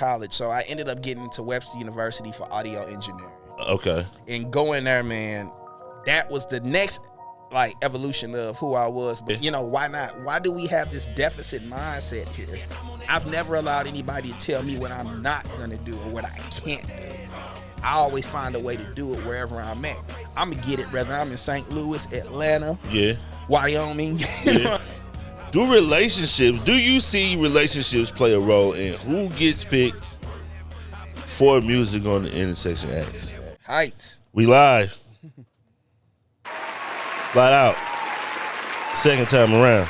college, so I ended up getting into Webster University for audio engineering. Okay. And going there, man, that was the next like evolution of who I was. But you know, why not? Why do we have this deficit mindset here? I've never allowed anybody to tell me what I'm not gonna do or what I can't do. I always find a way to do it wherever I'm at. I'm gonna get it, whether I'm in St. Louis, Atlanta, Wyoming. You know? Do you see relationships play a role in who gets picked for music on the Intersection X? Heights. We live. Flat out. Second time around.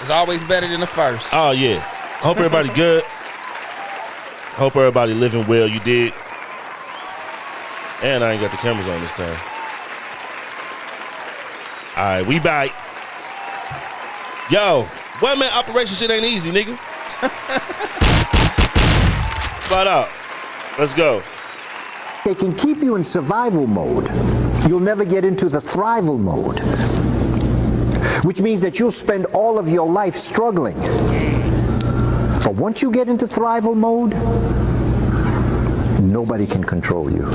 It's always better than the first. Oh, yeah. Hope everybody good. Hope everybody living well. You did. And I ain't got the cameras on this time. All right, we back. Yo, one-man operation shit ain't easy, nigga. Flat out. Let's go. They can keep you in survival mode. You'll never get into the thrival mode, which means that you'll spend all of your life struggling. But once you get into thrival mode, nobody can control you.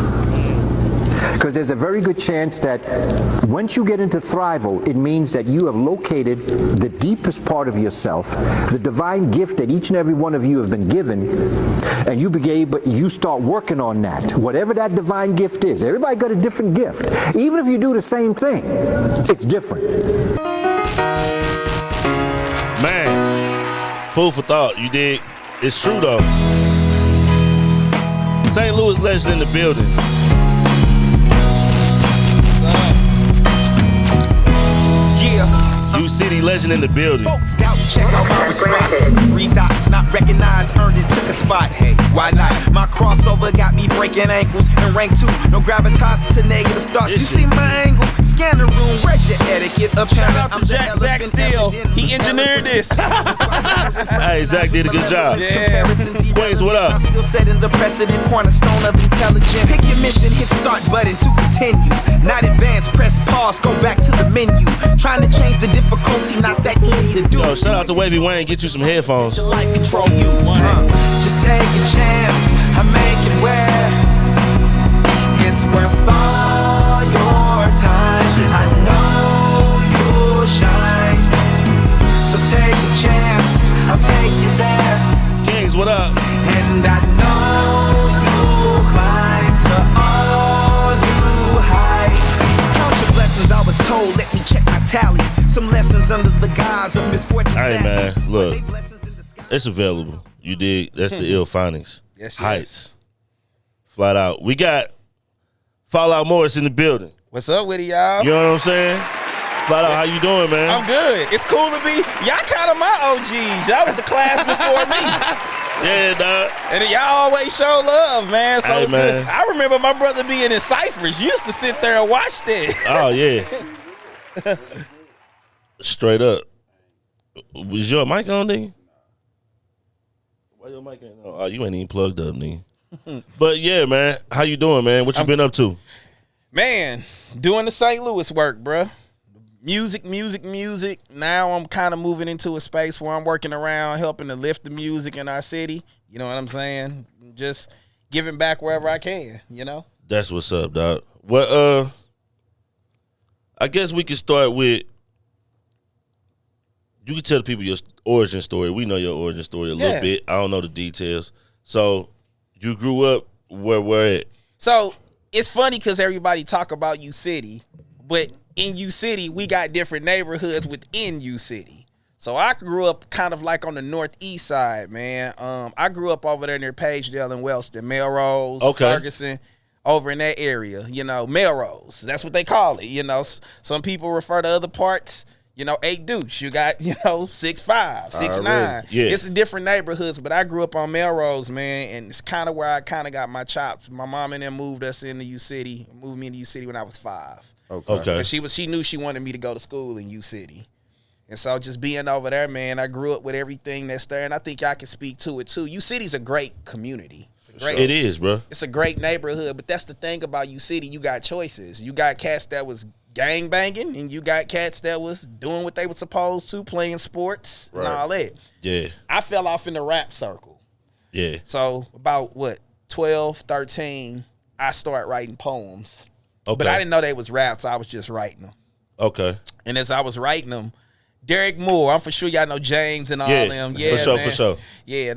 Because there's a very good chance that once you get into thrival, it means that you have located the deepest part of yourself, the divine gift that each and every one of you have been given, and you start working on that. Whatever that divine gift is. Everybody got a different gift. Even if you do the same thing, it's different. Man, food for thought, you dig? It's true though. St. Louis legend in the building. U-City legend in the building. Folks doubt, check out my response. 3 dots, not recognized, earned and took a spot. Hey, why not? My crossover got me breaking ankles. And rank 2, no gravitas to negative thoughts. You see my angle? Scan the room, where's your etiquette? Shout out to Zach Steele. He engineered this. Hey, Zach did a good job. Yeah. Queens, what up? Still setting the precedent, cornerstone of intelligence. Pick your mission, hit start button to continue. Not advance, press pause, go back to the menu. Trying to change the difficulty, not that easy to do. Yo, shout out to Wavy Wayne, get you some headphones. Life control you. Just take a chance, I make it where it's worth all your time. I know you'll shine, so take a chance, I'll take you there. Kings, what up? And I know you'll climb to all new heights. Count your blessings, I was told, let me check my tally. Some lessons under the guise of misfortune. Hey man, look, it's available. You dig? That's the ill findings. Yes, Heights. Flat out. We got Fallout Morris in the building. What's up with it, y'all? You know what I'm saying? Flat out, how you doing, man? I'm good. It's cool to be. Y'all kind of my OGs. Y'all was the class before me. Yeah, dog. And y'all always show love, man. So Hey, it's man. good. I remember my brother being in ciphers. Used to sit there and watch this. Oh, yeah. Straight up. Was your mic on, nigga? Why your mic ain't on? Oh, you ain't even plugged up, nigga. But yeah, man. How you doing, man? What you been up to? Man, doing the St. Louis work, bruh. Music. Now I'm kind of moving into a space where I'm working around helping to lift the music in our city. You know what I'm saying? Just giving back wherever I can, you know? That's what's up, dog. Well, I guess we can start with, you can tell the people your origin story. We know your origin story a little bit. I don't know the details. So you grew up where at? So it's funny because everybody talk about U-City, but in U-City, we got different neighborhoods within U-City. So I grew up kind of like on the northeast side, man. I grew up over there near Pagedale and Wellston, Melrose, Ferguson, over in that area, you know, Melrose. That's what they call it, you know. Some people refer to other parts, you know, 8 Deuce. You got, you know, 6'5", 6'9". Yeah. It's different neighborhoods, but I grew up on Melrose, man, and it's kind of where I kind of got my chops. My mom and them moved us into U-City, moved me into U-City when I was 5. Okay. And she knew she wanted me to go to school in U-City. And so just being over there, man, I grew up with everything that's there, and I think y'all can speak to it too. U-City's a great community. It is, bro. It's a great neighborhood, but that's the thing about U-City. You got choices. You got cats that was gang banging, and you got cats that was doing what they were supposed to, playing sports and all that. Yeah. I fell off in the rap circle. Yeah. So about 12, 13, I start writing poems. Okay. But I didn't know they was raps. I was just writing them. Okay. And as I was writing them, Derek Moore, I'm for sure y'all know James and all them. Yeah, for sure, man. for sure. Yeah,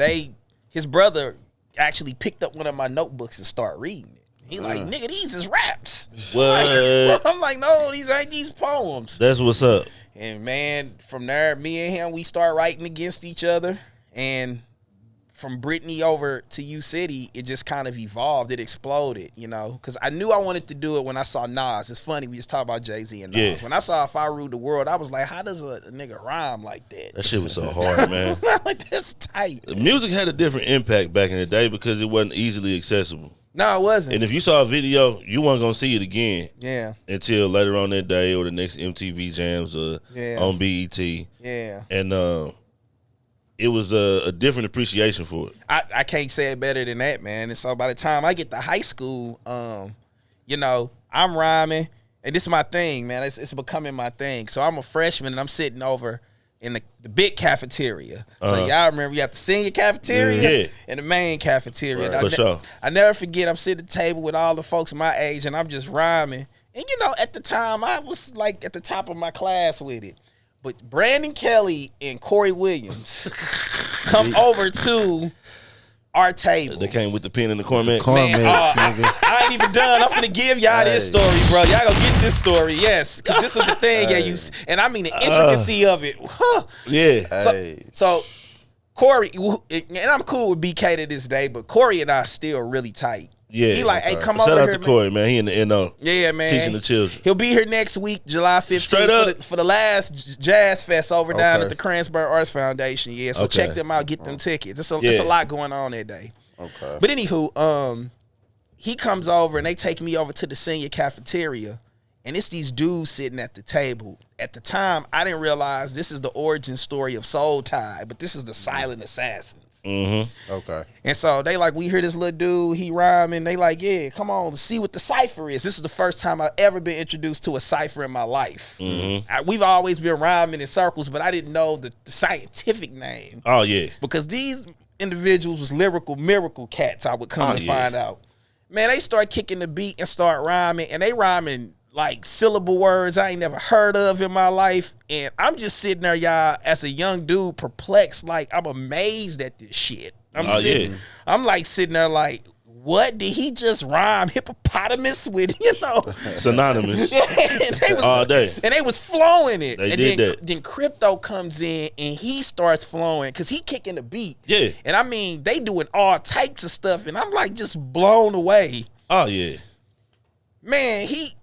his brother actually picked up one of my notebooks and started reading it. He's like, nigga, these is raps. What? I'm like, no, these ain't these poems. That's what's up. And man, from there, me and him, we start writing against each other. And from Brittany over to U City, it just kind of evolved. It exploded, you know, because I knew I wanted to do it when I saw Nas. It's funny, we just talk about Jay-Z and Nas. Yeah. When I saw If I Ruled the World, I was like, how does a nigga rhyme like that? That shit was so hard, man. Like, that's tight. Music had a different impact back in the day because it wasn't easily accessible. No, it wasn't. And if you saw a video, you weren't going to see it again. Yeah. Until later on that day or the next MTV Jams or on BET. Yeah. And it was a different appreciation for it. I can't say it better than that, man. And so by the time I get to high school, you know, I'm rhyming. And this is my thing, man. It's becoming my thing. So I'm a freshman and I'm sitting over in the big cafeteria. So y'all remember we got the senior cafeteria and the main cafeteria. Right. For sure. I never forget, I'm sitting at the table with all the folks my age and I'm just rhyming. And you know, at the time I was like at the top of my class with it. But Brandon Kelly and Corey Williams come over to our table. They came with the pen and the Cornmex. Nigga. I ain't even done. I'm finna give y'all this story, bro. Y'all gonna get this story, yes. Because this was the thing, and I mean the intricacy of it. Yeah. So Corey, and I'm cool with BK to this day, but Corey and I still really tight. Yeah. He like, hey, come Shout over out here, to man. Corey, man. He in the NO. Yeah, man. Teaching the children. He'll be here next week, July 15th. Straight up. For the last Jazz Fest over down at the Kransberg Arts Foundation. Yeah, so check them out. Get them tickets. It's a lot going on that day. Okay. But anywho, he comes over and they take me over to the senior cafeteria. And it's these dudes sitting at the table. At the time, I didn't realize this is the origin story of Soul Tide, but this is the Silent Assassins. Mm-hmm. Okay. And so they like, we hear this little dude, he rhyming. They like, yeah, come on, see what the cipher is. This is the first time I've ever been introduced to a cipher in my life. We've always been rhyming in circles, but I didn't know the scientific name. Oh, yeah. Because these individuals was lyrical miracle cats, I would come to find out. Man, they start kicking the beat and start rhyming, and they rhyming like syllable words I ain't never heard of in my life. And I'm just sitting there, y'all, as a young dude, perplexed. Like, I'm amazed at this shit. I'm like sitting there like, what did he just rhyme hippopotamus with, you know? Synonymous. All day. And they was flowing it. They and did then, that. Then Crypto comes in and he starts flowing because he kicking the beat. Yeah. And I mean, they doing all types of stuff. And I'm like just blown away. Oh, yeah. Man, he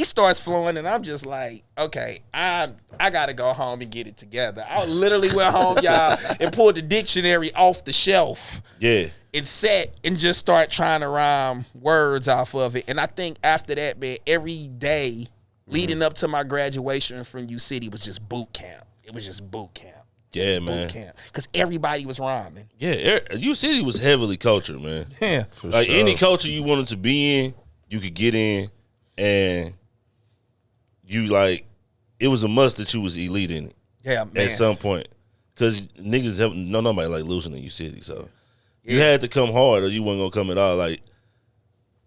starts flowing and I'm just like, okay, I gotta go home and get it together. I literally went home, y'all, and pulled the dictionary off the shelf. Yeah. And sat and just start trying to rhyme words off of it. And I think after that, man, every day leading up to my graduation from U City was just boot camp. It was just boot camp. Yeah, man. Because everybody was rhyming. Yeah, U City was heavily cultured, man. Yeah. Like any culture you wanted to be in, you could get in. And you like, it was a must that you was elite in it. Yeah, man. At some point. Because niggas have nobody like losing in your city. So you had to come hard or you wasn't going to come at all. Like,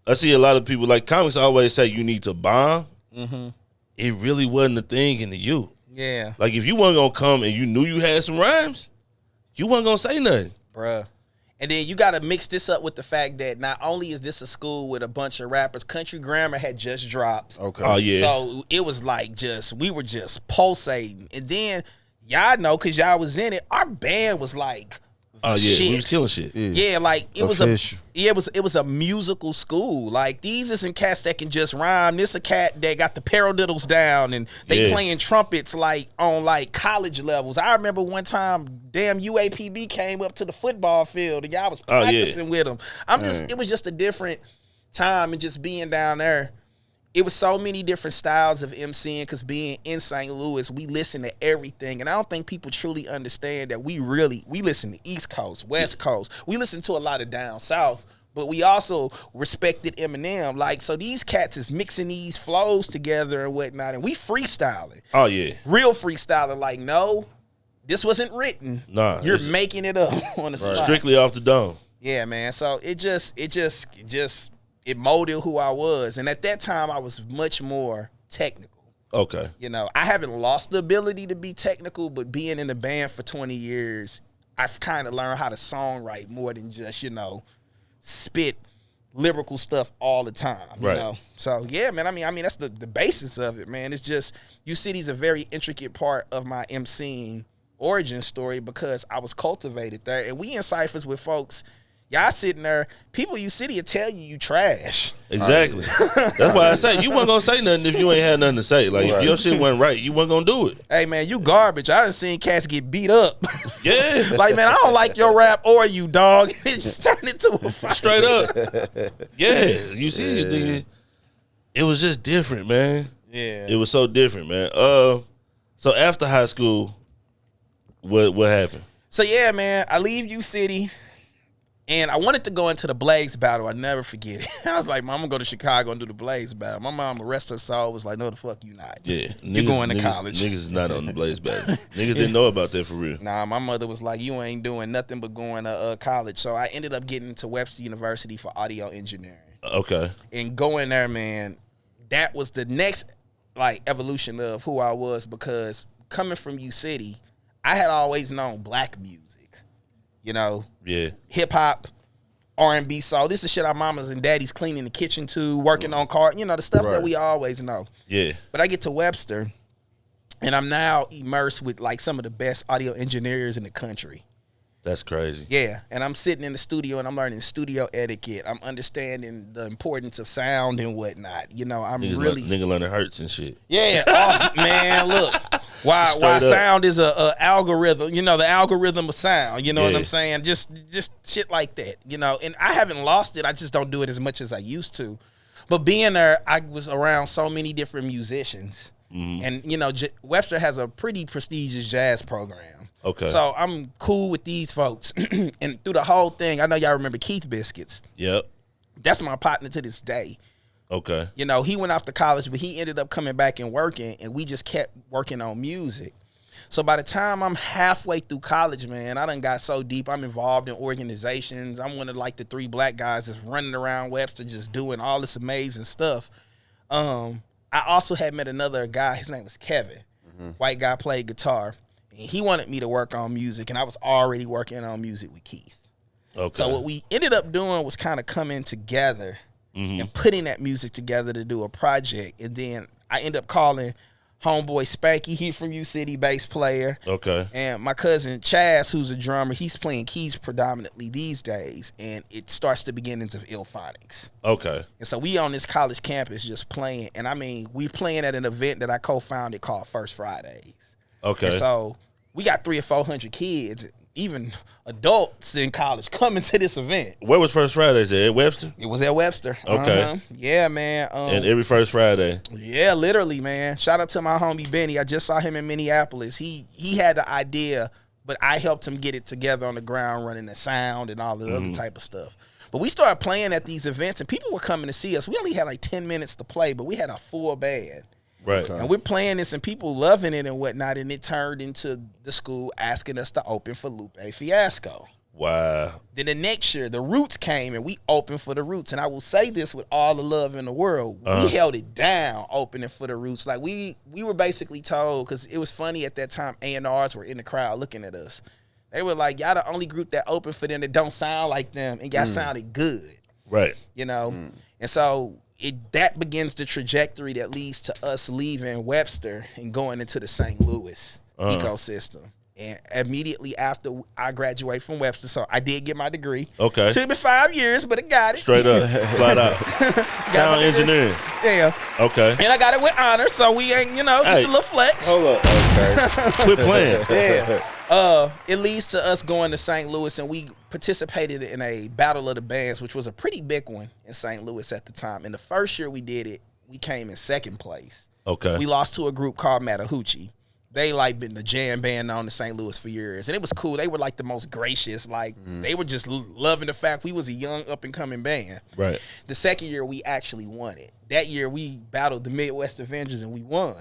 I see a lot of people, like comics always say you need to bomb. Mm-hmm. It really wasn't a thing in the U. Yeah. Like if you wasn't going to come and you knew you had some rhymes, you wasn't going to say nothing. Bruh. And then you got to mix this up with the fact that not only is this a school with a bunch of rappers, Country Grammar had just dropped. Okay. Oh, yeah. So it was like we were just pulsating. And then y'all know, because y'all was in it, our band was like, oh, yeah, shit. we was killing shit. Yeah, like it Official. was a musical school. Like these isn't cats that can just rhyme. This a cat that got the paradiddles down and they playing trumpets like on like college levels. I remember one time, damn UAPB came up to the football field and y'all was practicing with them. It was just a different time and just being down there. It was so many different styles of MCing because being in St. Louis, we listen to everything. And I don't think people truly understand that we listen to East Coast, West Coast. We listen to a lot of down south, but we also respected Eminem. Like, so these cats is mixing these flows together and whatnot, and we freestyling. Oh, yeah. Real freestyling. Like, no, this wasn't written. Nah, You're making it up on the spot. Strictly off the dome. Yeah, man. So it molded who I was. And at that time I was much more technical. Okay. You know, I haven't lost the ability to be technical, but being in the band for 20 years, I've kind of learned how to songwrite more than just, spit lyrical stuff all the time. You know? So yeah, man. I mean that's the basis of it, man. It's just U-City's a very intricate part of my MCing origin story because I was cultivated there. And we in ciphers with folks. Y'all sitting there, people U-City will tell you trash. Exactly. That's why I say you wasn't gonna say nothing if you ain't had nothing to say. Like if your shit wasn't right, you wasn't gonna do it. Hey man, you garbage. I done seen cats get beat up. Yeah. Like, man, I don't like your rap or you, dog. It just turned into a fight. Straight up. Yeah. You see it, nigga. It was just different, man. Yeah. It was so different, man. So after high school, what happened? So yeah, man, I leave U-City. And I wanted to go into the Blaze battle. I never forget it. I was like, Mom, I'm going to go to Chicago and do the Blaze battle. My mom, the rest of her soul, was like, no, the fuck you not. Yeah. You're going to college. Niggas is not on the Blaze battle. Niggas didn't know about that for real. Nah, my mother was like, you ain't doing nothing but going to college. So I ended up getting into Webster University for audio engineering. Okay. And going there, man, that was the next, evolution of who I was because coming from U-City, I had always known black music. Yeah. Hip hop, R&B, soul. This is the shit our mamas and daddies cleaning the kitchen to, working on cars, the stuff that we always know. Yeah. But I get to Webster, and I'm now immersed with some of the best audio engineers in the country. That's crazy. Yeah, and I'm sitting in the studio and I'm learning studio etiquette. I'm understanding the importance of sound and whatnot. I'm really nigga learning hertz and shit. Yeah, oh, man, look. Why sound is a algorithm, the algorithm of sound, you know what I'm saying? Just shit like that, and I haven't lost it. I just don't do it as much as I used to. But being there, I was around so many different musicians. Mm-hmm. And, Webster has a pretty prestigious jazz program. Okay. So I'm cool with these folks. And through the whole thing, I know y'all remember Keith Biscuits. Yep. That's my partner to this day. Okay. He went off to college, but he ended up coming back and working, and we just kept working on music. So by the time I'm halfway through college, man, I done got so deep. I'm involved in organizations. I'm one of the 3 black guys that's running around Webster just doing all this amazing stuff. I also had met another guy. His name was Kevin. Mm-hmm. White guy, played guitar. And he wanted me to work on music, and I was already working on music with Keith. Okay. So what we ended up doing was kind of coming together and putting that music together to do a project. And then I end up calling homeboy Spanky, he from U-City, bass player. Okay. And my cousin Chaz, who's a drummer, he's playing keys predominantly these days. And it starts the beginnings of Illphonics. Okay. And so we on this college campus just playing. And we playing at an event that I co-founded called First Fridays. Okay. And so we got 300 or 400 kids, even adults in college, coming to this event. Where was First Fridays at Webster? It was at Webster. Okay. Yeah, man. And every first Friday. Yeah, literally, man. Shout out to my homie Benny. I just saw him in Minneapolis. He had the idea, but I helped him get it together on the ground, running the sound and all the other type of stuff. But we started playing at these events, and people were coming to see us. We only had 10 minutes to play, but we had a full band. Right. Okay. And we're playing this and people loving it and whatnot, and it turned into the school asking us to open for Lupe Fiasco. Wow. Then the next year, the Roots came and we opened for the Roots. And I will say this with all the love in the world. We held it down opening for the Roots. We were basically told, because it was funny at that time, A&Rs were in the crowd looking at us. They were like, y'all the only group that opened for them that don't sound like them, and y'all sounded good. Right. And so that begins the trajectory that leads to us leaving Webster and going into the St. Louis ecosystem. And immediately after I graduated from Webster, so I did get my degree. Okay. Took me 5 years, but I got it. Straight up, flat out. Sound engineering. Yeah. Okay. And I got it with honor, so we ain't, just a little flex. Hold up. Okay. Quit playing. Yeah. It leads to us going to St. Louis, and we participated in a Battle of the Bands, which was a pretty big one in St. Louis at the time. And the first year we did it, we came in second place. Okay. We lost to a group called Mattahoochee. They been the jam band on the St. Louis for years. And it was cool. They were the most gracious. They were just loving the fact we was a young up and coming band. Right. The second year we actually won it. That year we battled the Midwest Avengers and we won.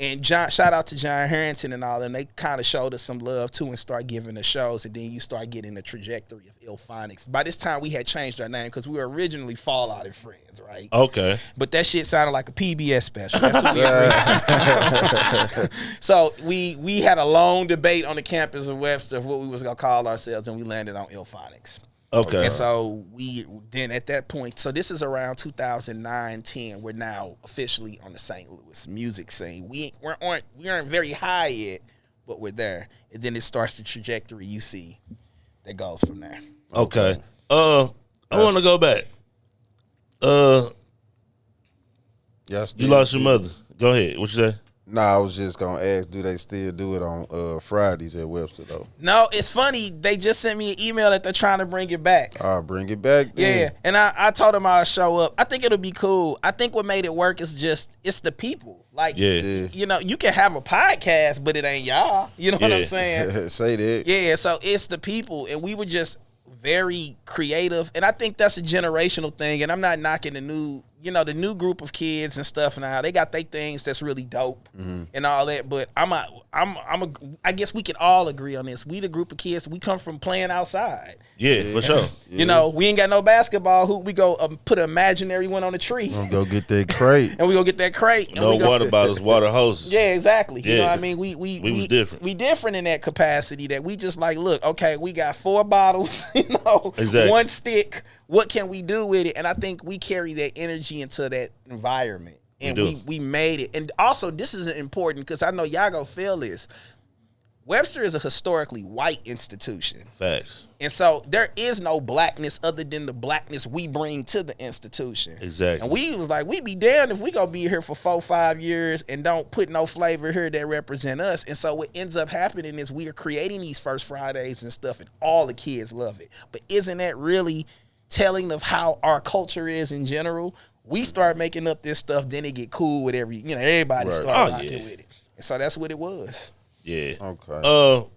And shout out to John Harrington and all, and they kind of showed us some love too and start giving us shows, and then you start getting the trajectory of Illphonics. By this time, we had changed our name because we were originally Fallout and Friends, right? Okay. But that shit sounded like a PBS special. That's what we So we had a long debate on the campus of Webster of what we was gonna call ourselves, and we landed on Illphonics. Okay. And so we then at that point, so this is around 2009, 10. We're now officially on the St. Louis music scene. We aren't very high yet, but we're there. And then it starts the trajectory you see that goes from there. Okay. I want to go back. Yes, You lost your mother. Go ahead. What you say? Nah, I was just gonna ask, do they still do it on Fridays at Webster though? No, it's funny. They just sent me an email that they're trying to bring it back. Bring it back then. Yeah, and I told them I'll show up. I think it'll be cool. I think what made it work is just it's the people. Like, you know, you can have a podcast, but it ain't y'all. You know what I'm saying? Say that. Yeah, so it's the people, and we were just very creative, and I think that's a generational thing. And I'm not knocking the new group of kids and stuff now. They got their things that's really dope and all that. But I guess we can all agree on this. We the group of kids, we come from playing outside. Yeah, for sure. You know, we ain't got no basketball hoop. We go put an imaginary one on a tree. Go get that crate. And we go get that crate. And No water bottles, water hoses. Yeah, exactly. You know what I Yeah. mean? We was different. We different in that capacity that we just like, look, okay, we got 4 bottles, Exactly. 1 stick. What can we do with it? And I think we carry that energy into that environment. And we made it. And also, this is important because I know y'all gonna feel this. Webster is a historically white institution. Facts. And so there is no blackness other than the blackness we bring to the institution. Exactly. And we was like, we be damned if we gonna be here for 4-5 years and don't put no flavor here that represent us. And so what ends up happening is we are creating these First Fridays and stuff, and all the kids love it. But isn't that really telling of how our culture is in general? We start making up this stuff, then it get cool with everybody start rocking with it. And so that's what it was. Yeah. Okay.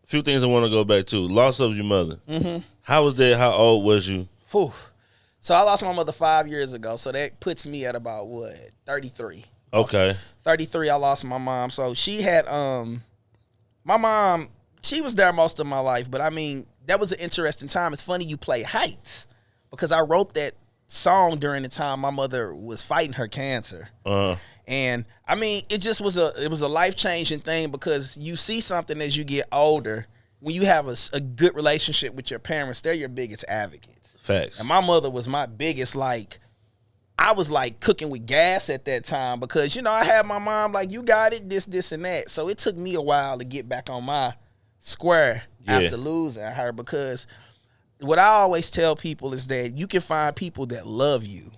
Few things I want to go back to. Loss of your mother. Mm-hmm. How was that? How old was you? Whew. So I lost my mother 5 years ago. So that puts me at about 33. Okay. 33, I lost my mom. So she had my mom, she was there most of my life, but I mean, that was an interesting time. It's funny you play Heights because I wrote that song during the time my mother was fighting her cancer. And I mean, it just was a life-changing thing because you see something as you get older. When you have a good relationship with your parents, they're your biggest advocates. Facts. And my mother was my biggest, I was like cooking with gas at that time because, I had my mom like, you got it, this, and that. So it took me a while to get back on my square after losing her, because what I always tell people is that you can find people that love you,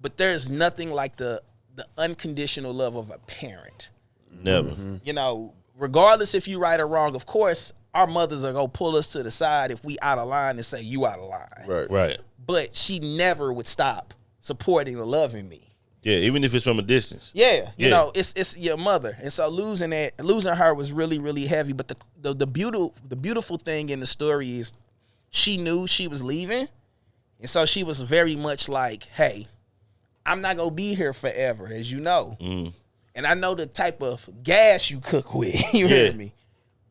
but there's nothing like the unconditional love of a parent. Never. Regardless if you right or wrong, of course, our mothers are going to pull us to the side if we out of line and say, you out of line. Right. But she never would stop supporting or loving me. Yeah, even if it's from a distance. Yeah. It's your mother. And so losing her was really, really heavy. But the beautiful thing in the story is she knew she was leaving. And so she was very much like, hey, I'm not going to be here forever, as you know. And I know the type of gas you cook with. You hear me?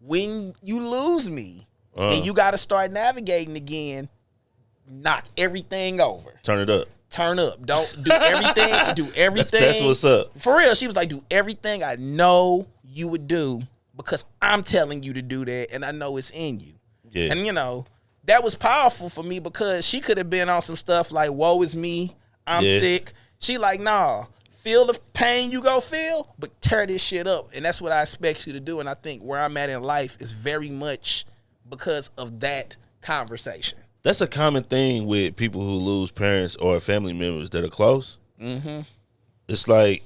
When you lose me and you got to start navigating again, knock everything over. Turn it up. Turn up. Don't do everything. Do everything. That's what's up. For real. She was like, do everything I know you would do because I'm telling you to do that and I know it's in you. Yeah. And, that was powerful for me because she could have been on some stuff like, woe is me, I'm sick. She like, nah, feel the pain you go feel, but tear this shit up. And that's what I expect you to do. And I think where I'm at in life is very much because of that conversation. That's a common thing with people who lose parents or family members that are close. Mm-hmm. It's like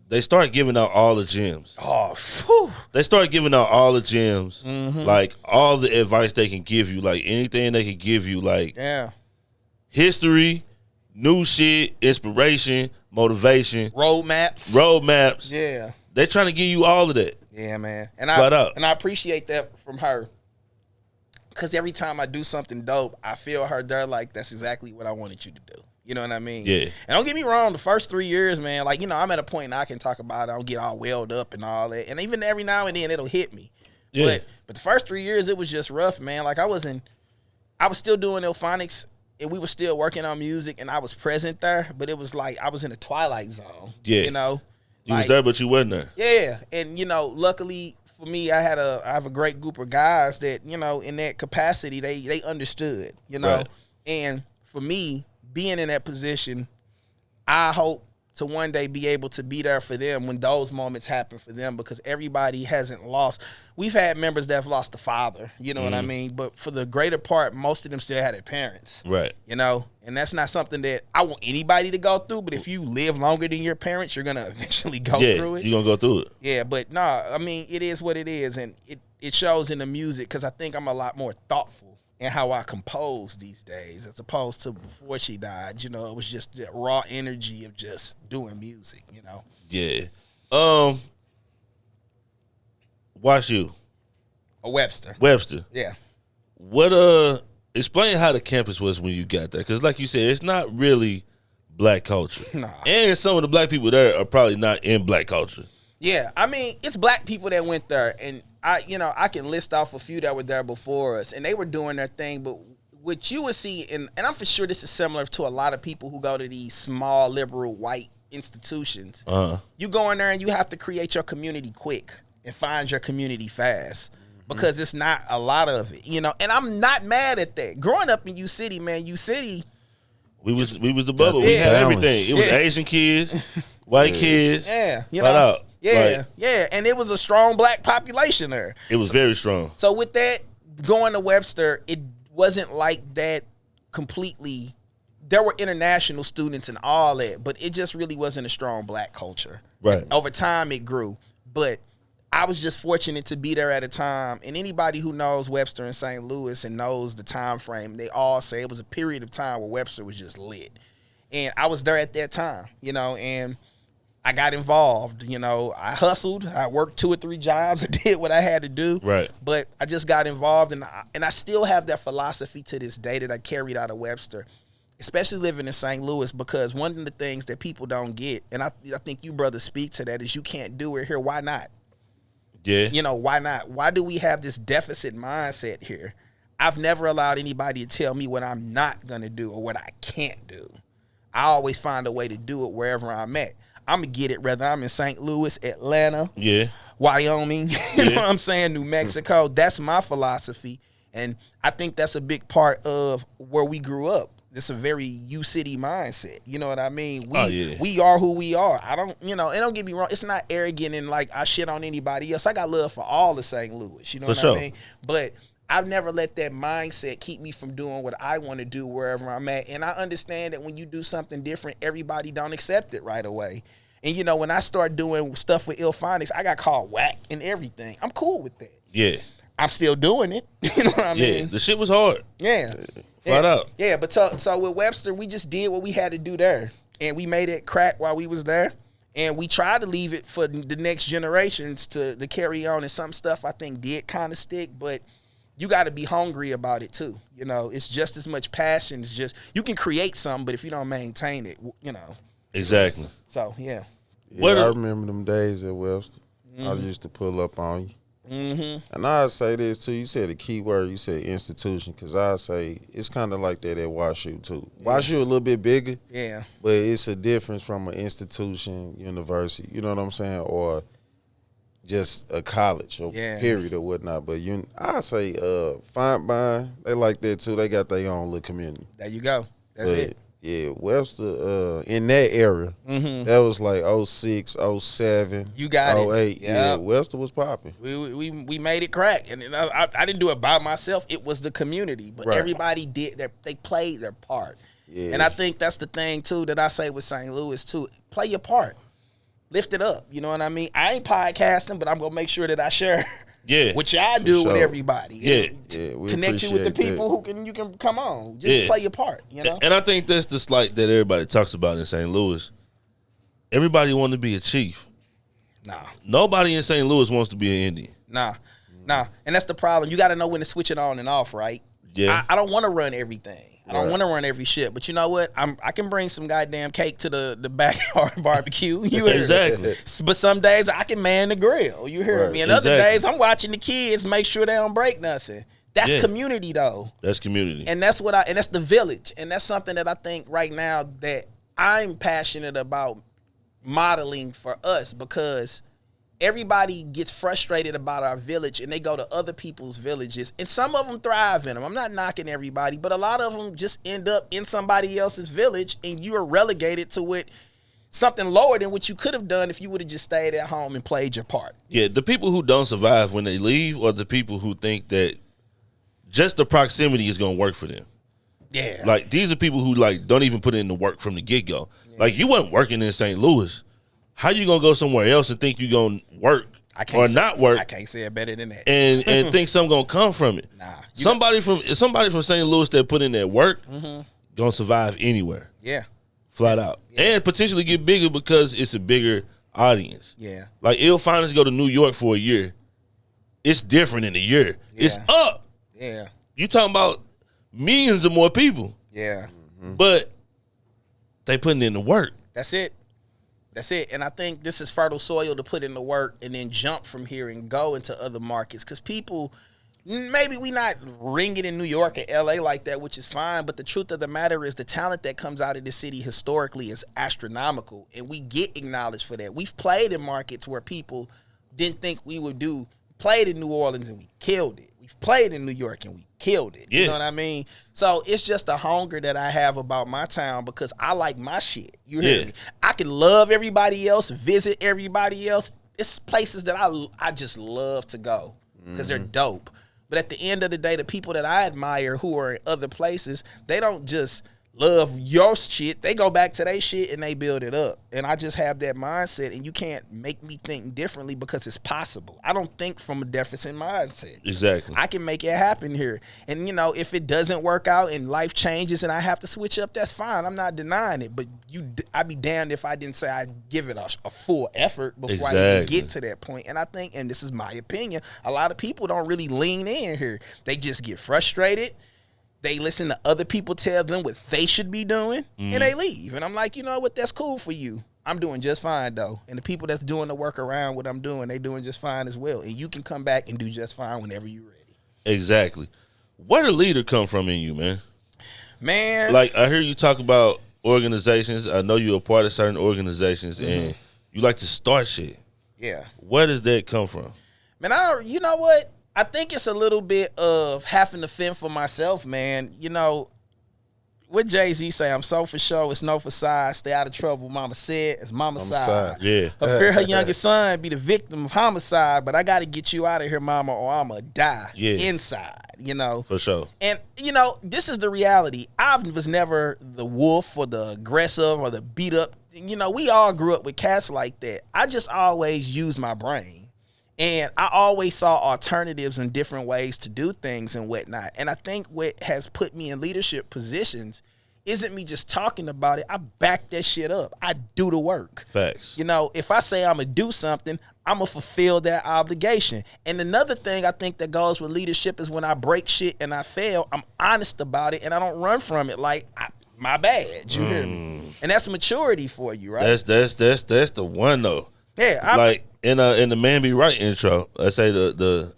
they start giving out all the gems. Oh, phew. They start giving out all the gems, like all the advice they can give you, like anything they can give you, like history, new shit, inspiration, motivation, roadmaps. Yeah. They're trying to give you all of that. Yeah, man. Flat out. And I appreciate that from her. Because every time I do something dope, I feel her there like, that's exactly what I wanted you to do. You know what I mean? Yeah. And don't get me wrong, the first 3 years, man, like, you know, I'm at a point now I can talk about it. I don't get all welled up and all that. And even every now and then it'll hit me. Yeah. But the first 3 years, it was just rough, man. Like, I was still doing Ilphonics, and we were still working on music, and I was present there, but it was like I was in a twilight zone. Yeah. You know? You was there, but you wasn't there. Yeah. And, you know, luckily for me, I have a great group of guys that, you know, in that capacity, they understood, you know? Right. And for me, being in that position, I hope to one day be able to be there for them when those moments happen for them, because everybody hasn't lost. We've had members that have lost a father, you know what I mean? But for the greater part, most of them still had their parents. Right. You know? And that's not something that I want anybody to go through, but if you live longer than your parents, you're going to eventually go through it. You're going to go through it. Yeah, but nah, I mean, it is what it is, and it shows in the music, because I think I'm a lot more thoughtful in how I compose these days, as opposed to before she died. You know, it was just that raw energy of just doing music, you know? Yeah. Watch you. A Webster. Webster. Yeah. What, explain how the campus was when you got there. Because like you said, it's not really black culture. Nah. And some of the black people there are probably not in black culture. Yeah, I mean, it's black people that went there, and I can list off a few that were there before us, and they were doing their thing. But what you would see, and I'm for sure this is similar to a lot of people who go to these small liberal white institutions. You go in there and you have to create your community quick and find your community fast, because it's not a lot of it, you know. And I'm not mad at that. Growing up in U City, man, U City. We was the bubble. We had everything. It was Asian kids, white kids. Yeah, you right know. out. Yeah, Like, yeah, and it was a strong black population there. it was very strong. So with that, going to Webster, it wasn't like that completely. There were international students and all that, but it just really wasn't a strong black culture. Right. Over time, it grew. But I was just fortunate to be there at a time, and anybody who knows Webster and St. Louis and knows the time frame, they all say it was a period of time where Webster was just lit. And I was there at that time, you know, and I got involved, you know. I hustled. I worked 2 or 3 jobs. I did what I had to do. Right. But I just got involved, and I still have that philosophy to this day that I carried out of Webster, especially living in St. Louis, because one of the things that people don't get, and I think you brothers speak to that, is you can't do it here. Why not? Yeah. You know, why not? Why do we have this deficit mindset here? I've never allowed anybody to tell me what I'm not going to do or what I can't do. I always find a way to do it wherever I'm at. I'm going to get it whether I'm in St. Louis, Atlanta, Wyoming, you know what I'm saying, New Mexico. That's my philosophy. And I think that's a big part of where we grew up. It's a very U-City mindset. You know what I mean? We are who we are. I don't, you know, and don't get me wrong, it's not arrogant and like I shit on anybody else. I got love for all of St. Louis. You know what I mean? But I've never let that mindset keep me from doing what I want to do wherever I'm at. And I understand that when you do something different, everybody don't accept it right away. And, you know, when I start doing stuff with Ilphonics, I got called whack and everything. I'm cool with that. Yeah. I'm still doing it. You know what I mean? Yeah, the shit was hard. Yeah. Flat out. Yeah, but so with Webster, we just did what we had to do there. And we made it crack while we was there. And we tried to leave it for the next generations to carry on. And some stuff I think did kind of stick, but you got to be hungry about it too. You know, it's just as much passion. It's just, you can create something, but if you don't maintain it, you know. Exactly. So, yeah. I remember them days at Webster. I used to pull up on you. And I'd say this too. You said a key word. You said institution, because I say it's kind of like that at WashU too. WashU a little bit bigger. Yeah. But it's a difference from an institution, university. You know what I'm saying? Or just a college or period or whatnot. But I say Fontbine, they like that too. They got their own little community. There you go. That's it. Yeah, Webster, in that era, that was like 06, 07, you got 08. It. Yeah, Webster was popping. We made it crack. And I didn't do it by myself. It was the community. But everybody they played their part. Yeah. And I think that's the thing, too, that I say with St. Louis, too. Play your part. Lift it up. You know what I mean? I ain't podcasting, but I'm going to make sure that I share what y'all do with everybody. We connect you with the people you can come on. Just play your part, you know? And I think that's the slight that everybody talks about in St. Louis. Everybody want to be a chief. Nah. Nobody in St. Louis wants to be an Indian. Nah. And that's the problem. You got to know when to switch it on and off, right? Yeah. I don't want to run everything. I don't want to run every shit. But you know what? I can bring some goddamn cake to the backyard barbecue. You hear Exactly. me? But some days I can man the grill. You hear me? And other days I'm watching the kids make sure they don't break nothing. That's community though. That's community. And that's and that's the village. And that's something that I think right now that I'm passionate about modeling for us, because everybody gets frustrated about our village and they go to other people's villages, and some of them thrive in them. I'm not knocking everybody, but a lot of them just end up in somebody else's village, and you are relegated to something lower than what you could have done if you would have just stayed at home and played your part. Yeah, the people who don't survive when they leave are the people who think that just the proximity is going to work for them. Yeah. Like, these are people who, like, don't even put in the work from the get-go. Yeah. Like, you wasn't working in St. Louis. How you going to go somewhere else and think you're going to work or not work? I can't say it better than that. And think something going to come from it. Nah. Somebody from St. Louis that put in that work going to survive anywhere. Yeah. Flat out. Yeah. And potentially get bigger because it's a bigger audience. Yeah. Like, it'll find us go to New York for a year. It's different in a year. Yeah. It's up. Yeah. You talking about millions of more people. Yeah. But they putting in the work. That's it. That's it. And I think this is fertile soil to put in the work and then jump from here and go into other markets. Because people, maybe we not ringing in New York or LA like that, which is fine. But the truth of the matter is the talent that comes out of this city historically is astronomical. And we get acknowledged for that. We've played in markets where people didn't think we would do. Played in New Orleans and we killed it. We've played in New York and we killed it. You know what I mean? So it's just a hunger that I have about my town because I like my shit. You hear me? I can love everybody else, visit everybody else. It's places that I just love to go because they're dope. But at the end of the day, the people that I admire who are in other places, they don't just love your shit. They go back to their shit and they build it up. And I just have that mindset, and you can't make me think differently because it's possible. I don't think from a deficit mindset. Exactly. I can make it happen here. And, you know, if it doesn't work out and life changes and I have to switch up, that's fine. I'm not denying it. But I'd be damned if I didn't say I'd give it a full effort before I even get to that point. And I think, and this is my opinion, a lot of people don't really lean in here. They just get frustrated. They listen to other people tell them what they should be doing, and they leave. And I'm like, you know what? That's cool for you. I'm doing just fine, though. And the people that's doing the work around what I'm doing, they doing just fine as well. And you can come back and do just fine whenever you're ready. Exactly. Where the leader come from in you, man? Man. Like, I hear you talk about organizations. I know you're a part of certain organizations, and you like to start shit. Yeah. Where does that come from? Man, you know what? I think it's a little bit of having to fend for myself, man. You know, what Jay-Z say, I'm so for sure, it's no for side, stay out of trouble, mama said, it's mama's side. Yeah. Her fear her youngest son be the victim of homicide, but I got to get you out of here, mama, or I'm going to die inside, you know. For sure. And, you know, this is the reality. I was never the wolf or the aggressive or the beat up. You know, we all grew up with cats like that. I just always used my brain. And I always saw alternatives and different ways to do things and whatnot. And I think what has put me in leadership positions isn't me just talking about it. I back that shit up. I do the work. Facts. You know, if I say I'm going to do something, I'm going to fulfill that obligation. And another thing I think that goes with leadership is when I break shit and I fail, I'm honest about it and I don't run from it like, my bad. You hear me? And that's maturity for you, right? That's the one, though. Yeah. Like, in the Man Be Right intro, I say the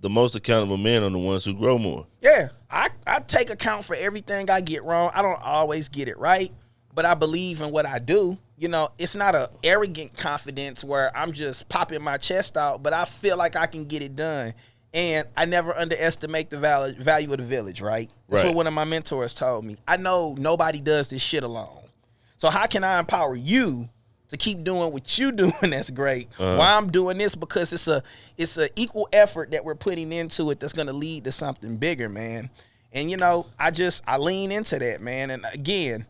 most accountable men are the ones who grow more. Yeah, I take account for everything I get wrong. I don't always get it right, but I believe in what I do. You know, it's not an arrogant confidence where I'm just popping my chest out, but I feel like I can get it done. And I never underestimate the value of the village, right? That's what one of my mentors told me. I know nobody does this shit alone. So how can I empower you to keep doing what you doing that's great while I'm doing this, because it's a equal effort that we're putting into it that's going to lead to something bigger, man. And, you know, I lean into that, man. And again,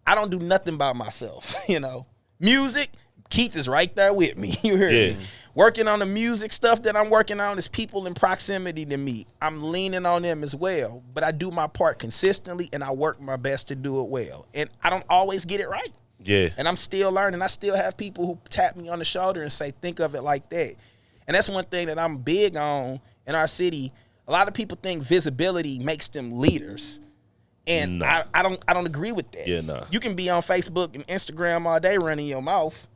I don't do nothing by myself, you know. Music, Keith is right there with me. You hear me? Working on the music stuff that I'm working on is people in proximity to me. I'm leaning on them as well, but I do my part consistently and I work my best to do it well. And I don't always get it right. Yeah. And I'm still learning. I still have people who tap me on the shoulder and say, think of it like that. And that's one thing that I'm big on in our city. A lot of people think visibility makes them leaders. And Nah. I don't agree with that. Yeah, nah. You can be on Facebook and Instagram all day running your mouth,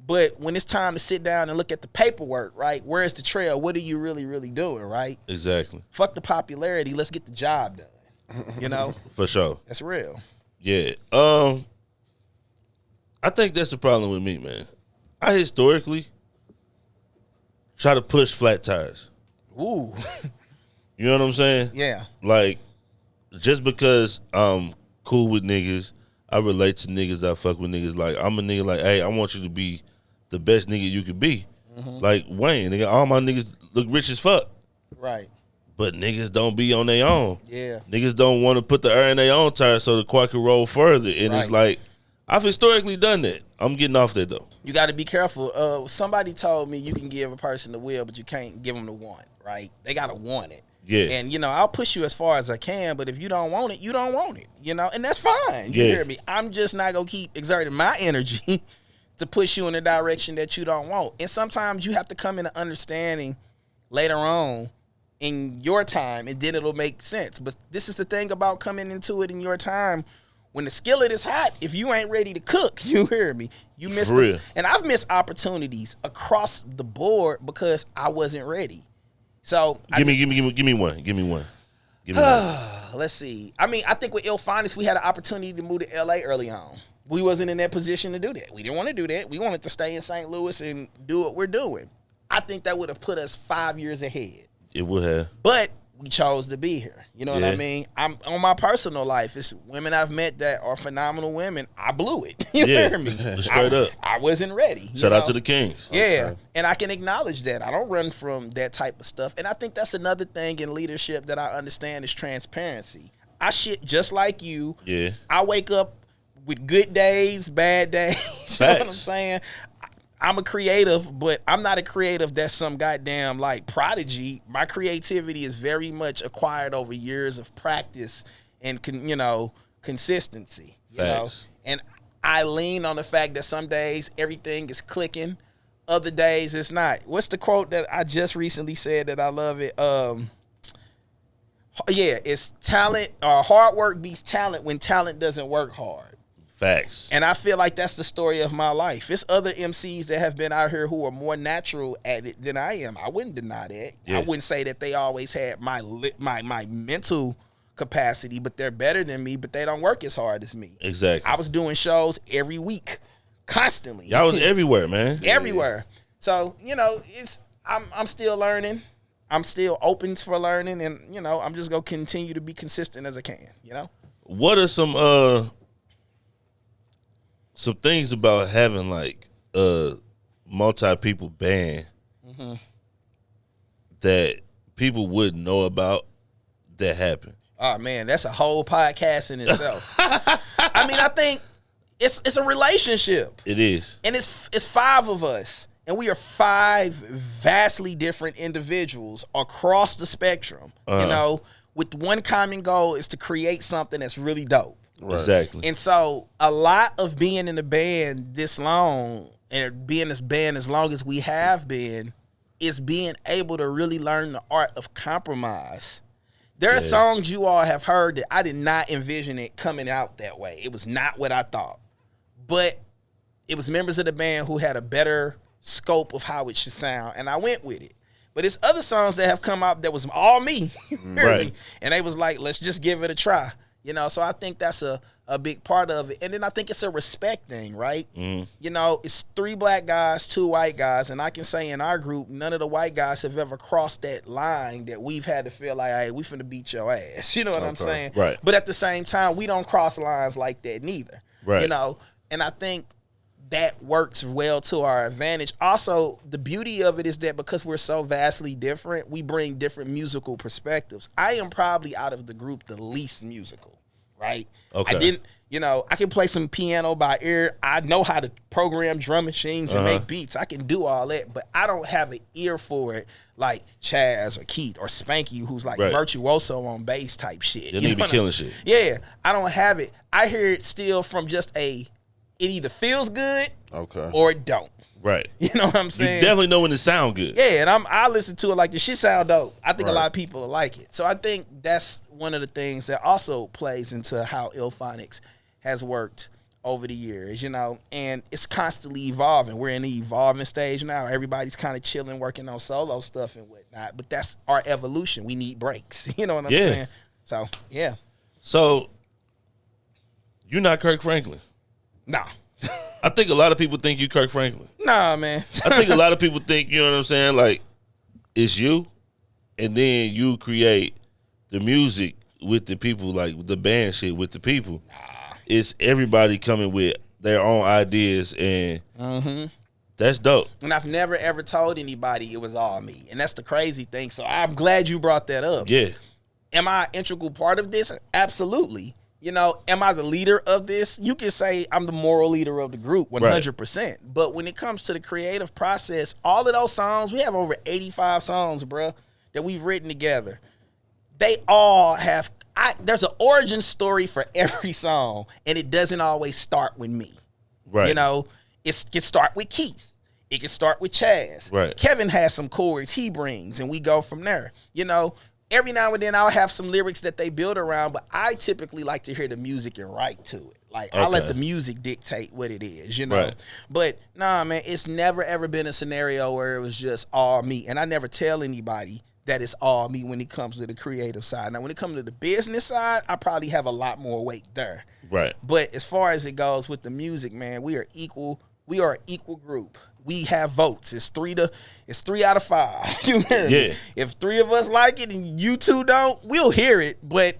but when it's time to sit down and look at the paperwork, right? Where's the trail? What are you really doing, right? Exactly. Fuck the popularity. Let's get the job done. You know? For sure. That's real. Yeah. I think that's the problem with me, man. I historically try to push flat tires. Ooh. You know what I'm saying? Yeah. Like, just because I'm cool with niggas, I relate to niggas, I fuck with niggas. Like, I'm a nigga like, hey, I want you to be the best nigga you could be. Like Wayne, nigga, all my niggas look rich as fuck. Right. But niggas don't be on their own. Yeah. Niggas don't want to put the air in their own tires so the car can roll further. And it's like, I've historically done that. I'm getting off that though. You got to be careful. Somebody told me you can give a person the will, but you can't give them the want, right? They got to want it. Yeah. And, you know, I'll push you as far as I can, but if you don't want it, you don't want it, you know? And that's fine. You hear me? I'm just not going to keep exerting my energy to push you in the direction that you don't want. And sometimes you have to come into understanding later on in your time, and then it'll make sense. But this is the thing about coming into it in your time. When the skillet is hot, if you ain't ready to cook, you hear me? You miss real. And I've missed opportunities across the board because I wasn't ready. So give me one. Let's see. I mean, I think with Il Finest, we had an opportunity to move to LA early on. We wasn't in that position to do that. We didn't want to do that. We wanted to stay in St. Louis and do what we're doing. I think that would have put us 5 years ahead. It would have. But we chose to be here. You know what I mean? I'm on my personal life. It's women I've met that are phenomenal women. I blew it. You hear me? Straight up. I wasn't ready. Shout out to the Kings. Yeah. Okay. And I can acknowledge that. I don't run from that type of stuff. And I think that's another thing in leadership that I understand is transparency. I shit just like you. Yeah. I wake up with good days, bad days. You know what I'm saying? I'm a creative, but I'm not a creative that's some goddamn like prodigy. My creativity is very much acquired over years of practice and consistency. You know? And I lean on the fact that some days everything is clicking, other days it's not. What's the quote that I just recently said that I love it? It's talent or hard work beats talent when talent doesn't work hard. Facts. And I feel like that's the story of my life. It's other MCs that have been out here who are more natural at it than I am. I wouldn't deny that. Yeah. I wouldn't say that they always had my mental capacity, but they're better than me, but they don't work as hard as me. Exactly. I was doing shows every week, constantly. Y'all was everywhere, man. Everywhere. So, I'm still learning. I'm still open for learning, and, I'm just going to continue to be consistent as I can, What are some things about having like a multi-people band that people wouldn't know about that happened? Oh man, that's a whole podcast in itself. I mean, I think it's a relationship. It is. And it's 5 of us. And we are 5 vastly different individuals across the spectrum. With one common goal is to create something that's really dope. Right. Exactly. And so a lot of being in a band this long and being this band as long as we have been is being able to really learn the art of compromise. There are songs you all have heard that I did not envision it coming out that way. It was not what I thought. But it was members of the band who had a better scope of how it should sound, and I went with it. But it's other songs that have come out that was all me. Right. And they was like, let's just give it a try. So I think that's a big part of it. And then I think it's a respect thing, right? It's 3 black guys, 2 white guys. And I can say in our group, none of the white guys have ever crossed that line that we've had to feel like, hey, we finna beat your ass. You know what I'm saying? Right. But at the same time, we don't cross lines like that neither. Right. And I think that works well to our advantage. Also, the beauty of it is that because we're so vastly different, we bring different musical perspectives. I am probably out of the group the least musical, right? Okay. I can play some piano by ear. I know how to program drum machines and make beats. I can do all that, but I don't have an ear for it like Chaz or Keith or Spanky, who's like virtuoso on bass type shit. You need to be killing shit. Yeah, I don't have it. I hear it still from just it either feels good or it don't. Right. You know what I'm saying? You definitely know when it sound good. Yeah, and I listen to it like the shit sound dope. I think a Right. lot of people will like it. So I think that's one of the things that also plays into how Illphonics has worked over the years, you know, and it's constantly evolving. We're in the evolving stage now. Everybody's kind of chilling, working on solo stuff and whatnot, but that's our evolution. We need breaks. You know what I'm saying? So, yeah. So, you're not Kirk Franklin. Nah. I think a lot of people think you Kirk Franklin. Nah, man. I think a lot of people think, you know what I'm saying, like, it's you, and then you create the music with the people, like the band shit with the people. It's everybody coming with their own ideas, and that's dope. And I've never, ever told anybody it was all me. And that's the crazy thing. So I'm glad you brought that up. Yeah. Am I an integral part of this? Absolutely. You know, am I the leader of this? You can say I'm the moral leader of the group, 100%. Right. But when it comes to the creative process, all of those songs, we have over 85 songs, bro, that we've written together. They all have, there's an origin story for every song, and it doesn't always start with me. Right. You know, it can start with Keith. It can start with Chaz. Right. Kevin has some chords he brings, and we go from there. You know, every now and then I'll have some lyrics that they build around, but I typically like to hear the music and write to it. Like, I'll let the music dictate what it is, you know? Right. But, nah, man, it's never, ever been a scenario where it was just all me. And I never tell anybody that it's all me when it comes to the creative side. Now, when it comes to the business side, I probably have a lot more weight there. Right. But as far as it goes with the music, man, we are equal. We are an equal group. We have votes. It's 3 out of 5. You hear me? If 3 of us like it and you 2 don't, we'll hear it, but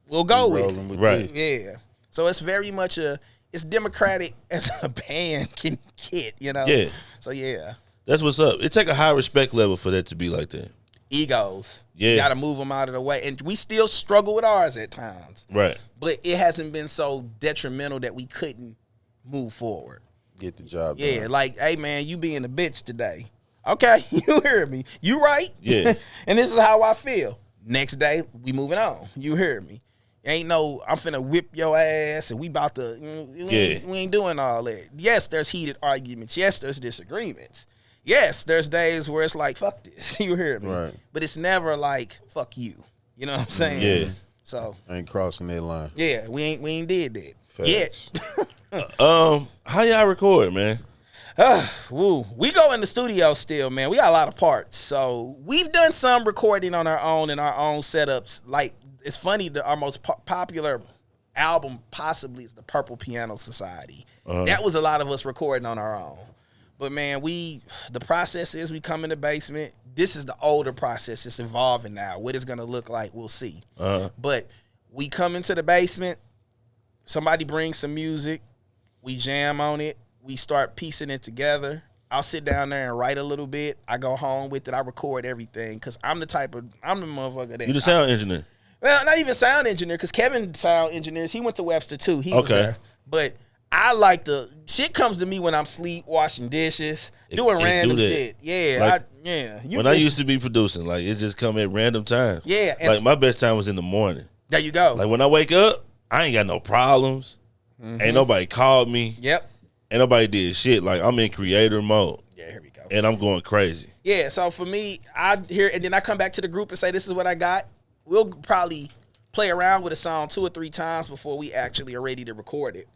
we'll go with it. Right. Yeah. So it's very much it's democratic as a band can get, you know? Yeah. So yeah. That's what's up. It take a high respect level for that to be like that. Egos. Yeah. You got to move them out of the way. And we still struggle with ours at times. Right. But it hasn't been so detrimental that we couldn't move forward. Get the job done. Yeah, like, hey, man, you being a bitch today. Okay, you hear me. You right. Yeah. And this is how I feel. Next day, we moving on. You hear me. Ain't no, I'm finna whip your ass and we about to, we ain't doing all that. Yes, there's heated arguments. Yes, there's disagreements. Yes, there's days where it's like, fuck this. You hear me? Right. But it's never like, fuck you. You know what I'm saying? Yeah. So. Ain't crossing that line. Yeah, we ain't did that. Facts. Yet. How y'all record, man? We go in the studio still, man. We got a lot of parts. So we've done some recording on our own in our own setups. Like, it's funny, our most popular album possibly is the Purple Piano Society. That was a lot of us recording on our own. But man, the process is we come in the basement. This is the older process. It's evolving now. What it's gonna look like, we'll see. But we come into the basement. Somebody brings some music. We jam on it. We start piecing it together. I'll sit down there and write a little bit. I go home with it. I record everything because I'm the motherfucker that. You the sound engineer? Well, not even sound engineer because Kevin sound engineers. He went to Webster too. He was there. But I like shit comes to me when I'm sleep, washing dishes, doing random shit. Yeah, Like, I used to be producing, like it just come at random times. Yeah, like my best time was in the morning. There you go. Like when I wake up, I ain't got no problems. Ain't nobody called me. Yep. Ain't nobody did shit. Like I'm in creator mode. Yeah, here we go. And I'm going crazy. Yeah, so for me, I hear and then I come back to the group and say, this is what I got. We'll probably play around with a song 2 or 3 times before we actually are ready to record it.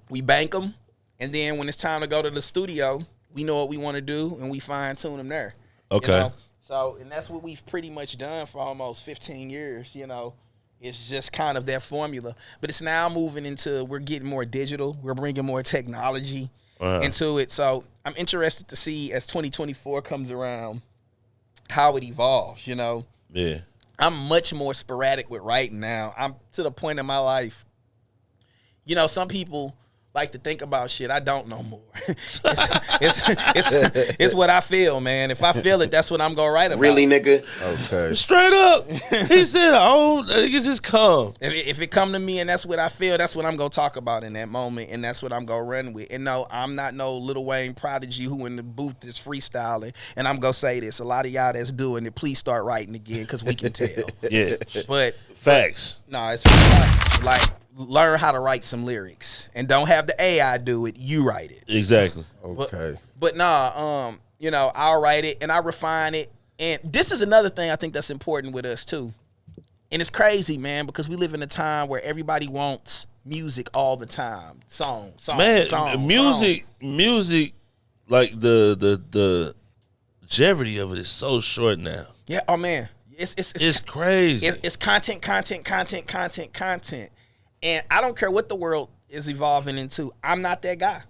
We bank them, and then when it's time to go to the studio, we know what we want to do, and we fine-tune them there. Okay. You know? So, and that's what we've pretty much done for almost 15 years, you know. It's just kind of that formula. But it's now moving into, we're getting more digital. We're bringing more technology into it. So I'm interested to see as 2024 comes around how it evolves, you know. Yeah. I'm much more sporadic with writing now. I'm to the point in my life, you know, some people like to think about shit. I don't no more. It's what I feel, man. If I feel it, that's what I'm gonna write about. Really, nigga? Okay. Straight up. He said, "Oh, it just comes." If it come to me and that's what I feel, that's what I'm gonna talk about in that moment, and that's what I'm gonna run with. And no, I'm not no Lil Wayne prodigy who in the booth is freestyling. And I'm gonna say this: a lot of y'all that's doing it, please start writing again because we can tell. Yeah, But facts. No, it's like learn how to write some lyrics and don't have the AI do it. You write it. Exactly. Okay. But nah, I'll write it and I refine it. And this is another thing I think that's important with us too. And it's crazy, man, because we live in a time where everybody wants music all the time. Song, music, like the longevity of it is so short now. Yeah, oh man. It's crazy. It's content. And I don't care what the world is evolving into. I'm not that guy.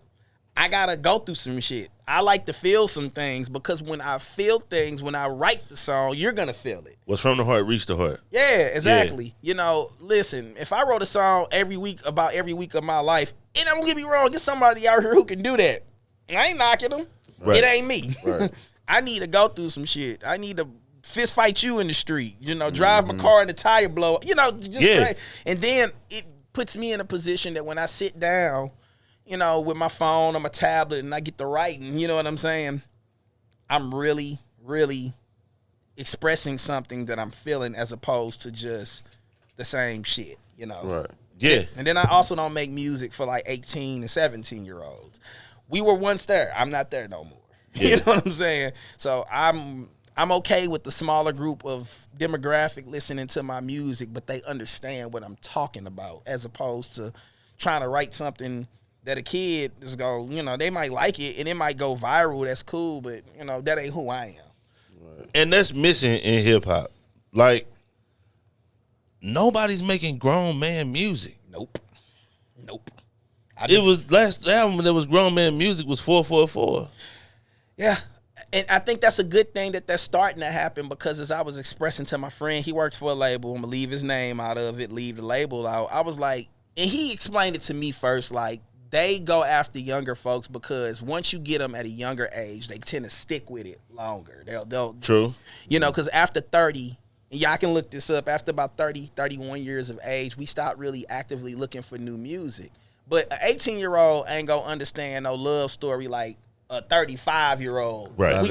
I gotta go through some shit. I like to feel some things because when I feel things, when I write the song, you're gonna feel it. What's from the heart, reach the heart. Yeah, exactly. Yeah. Listen, if I wrote a song every week about every week of my life, and don't get me wrong, get somebody out here who can do that. I ain't knocking them. Right. It ain't me. Right. I need to go through some shit. I need to fist fight you in the street. Drive my car and the tire blow. Crazy. And then it puts me in a position that when I sit down, with my phone or my tablet and I get to writing, you know what I'm saying? I'm really, really expressing something that I'm feeling as opposed to just the same shit, Right. Yeah. And then I also don't make music for like 18 and 17-year-olds. We were once there. I'm not there no more. Yeah. You know what I'm saying? So I'm okay with the smaller group of demographic listening to my music, but they understand what I'm talking about as opposed to trying to write something that a kid is they might like it and it might go viral. That's cool, but that ain't who I am. Right. And that's missing in hip hop. Like nobody's making grown man music. Nope. It was last album that was grown man music was 444. Yeah. And I think that's a good thing that's starting to happen because as I was expressing to my friend, he works for a label. I'm going to leave his name out of it, leave the label out. I was like, and he explained it to me first, like, they go after younger folks because once you get them at a younger age, they tend to stick with it longer. They'll True. Because after 30, and y'all can look this up, after about 30, 31 years of age, we stop really actively looking for new music. But an 18-year-old ain't going to understand no love story like a 35-year-old. Right.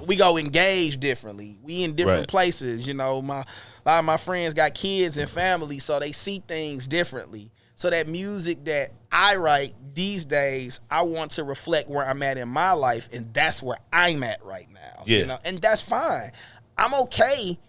We go engage differently. We in different places. A lot of my friends got kids and families, so they see things differently. So that music that I write these days, I want to reflect where I'm at in my life, and that's where I'm at right now. Yeah. And that's fine. I'm okay.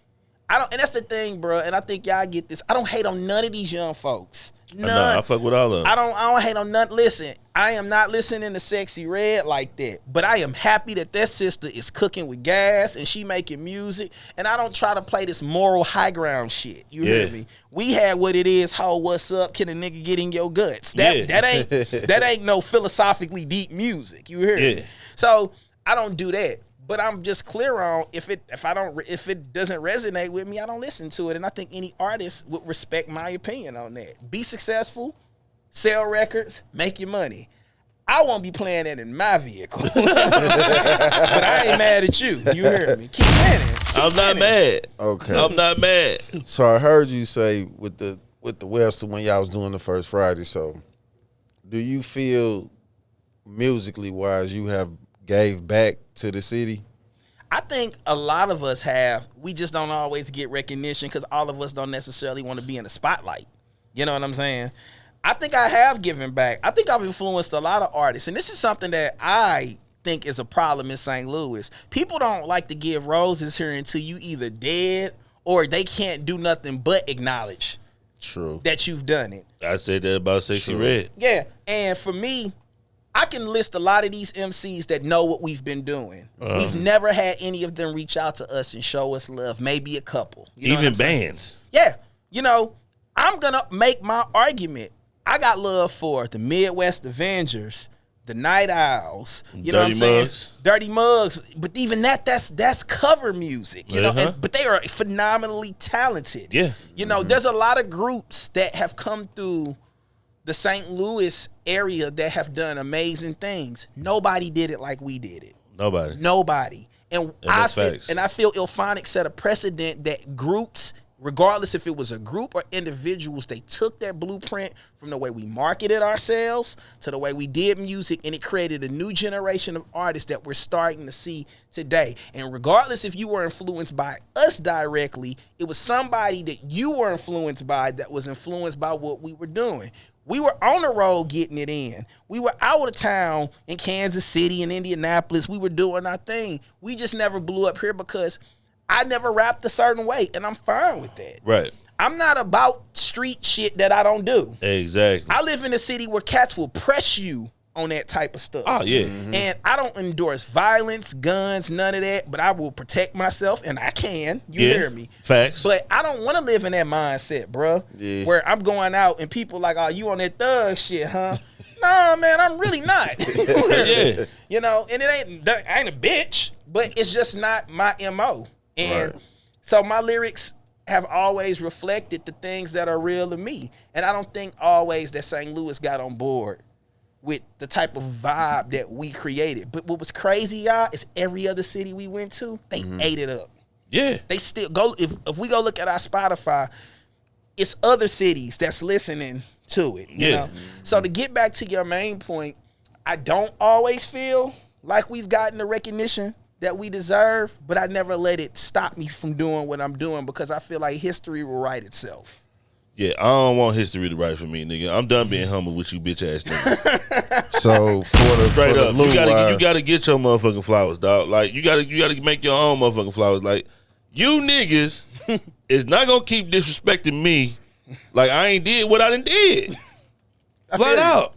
And that's the thing, bro. And I think y'all get this. I don't hate on none of these young folks. None. No, I fuck with all of them. I don't hate on none. Listen, I am not listening to Sexy Red like that, but I am happy that their sister is cooking with gas and she making music, and I don't try to play this moral high ground shit. You hear me? We had What It Is, Ho, What's Up, Can a Nigga Get in Your Guts? That ain't no philosophically deep music. You hear me? So I don't do that. But I'm just clear on if it doesn't resonate with me, I don't listen to it. And I think any artist would respect my opinion on that. Be successful, sell records, make your money. I won't be playing that in my vehicle. But I ain't mad at you. You heard me. Keep winning. I'm not mad. Okay. I'm not mad. So I heard you say with the Webster when y'all was doing the first Friday show, do you feel musically wise you have gave back to the city? I think a lot of us have. We just don't always get recognition because all of us don't necessarily want to be in the spotlight. You know what I'm saying? I think I have given back. I think I've influenced a lot of artists. And this is something that I think is a problem in St. Louis. People don't like to give roses here until you either dead or they can't do nothing but acknowledge that you've done it. I said that about Sexy Red. Yeah. And for me, I can list a lot of these MCs that know what we've been doing. We've never had any of them reach out to us and show us love. Maybe a couple. You know even bands. Yeah. I'm going to make my argument. I got love for the Midwest Avengers, the Night Owls, you know what I'm saying? Dirty Mugs. But even that's cover music, you know, but they are phenomenally talented. Yeah. There's a lot of groups that have come through the St. Louis area that have done amazing things. Nobody did it like we did it. Nobody. And I feel Ilphonic set a precedent that groups regardless if it was a group or individuals, they took that blueprint from the way we marketed ourselves to the way we did music, and it created a new generation of artists that we're starting to see today. And regardless if you were influenced by us directly, it was somebody that you were influenced by that was influenced by what we were doing. We were on the road getting it in. We were out of town in Kansas City and Indianapolis. We were doing our thing. We just never blew up here because I never rapped a certain way, and I'm fine with that. Right. I'm not about street shit that I don't do. Exactly. I live in a city where cats will press you on that type of stuff. Oh, yeah. And I don't endorse violence, guns, none of that, but I will protect myself, and I can. You hear me? Facts. But I don't want to live in that mindset, bro. Yeah. Where I'm going out and people like, oh, you on that thug shit, huh? Nah, man, I'm really not. Yeah. You know, and I ain't a bitch, but it's just not my MO. And so my lyrics have always reflected the things that are real to me. And I don't think always that St. Louis got on board with the type of vibe that we created. But what was crazy, y'all, is every other city we went to, they ate it up. Yeah. They still go, if we go look at our Spotify, it's other cities that's listening to it. You know? So to get back to your main point, I don't always feel like we've gotten the recognition that we deserve, but I never let it stop me from doing what I'm doing because I feel like history will write itself. Yeah, I don't want history to write for me, nigga. I'm done being humble with you bitch ass niggas. So straight up, you gotta get your motherfucking flowers, dog. Like you gotta make your own motherfucking flowers. Like you niggas is not gonna keep disrespecting me like I ain't did what I done did. Flat out.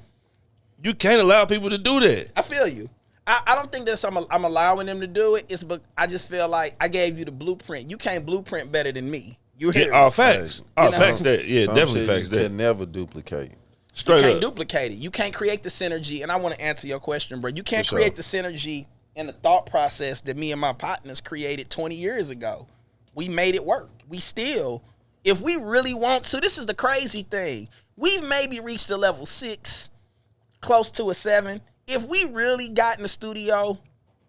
You can't allow people to do that. I feel you. I don't think that I'm allowing them to do it. It's but I just feel like I gave you the blueprint. You can't blueprint better than me. You hear all facts. All facts that. Yeah, definitely facts that. You can never duplicate. Straight you can't up. duplicate it. You can't create the synergy. And I want to answer your question, bro. You can't create the synergy and the thought process that me and my partners created 20 years ago. We made it work. We still, if we really want to, this is the crazy thing. We've maybe reached a level 6, close to a 7. If we really got in the studio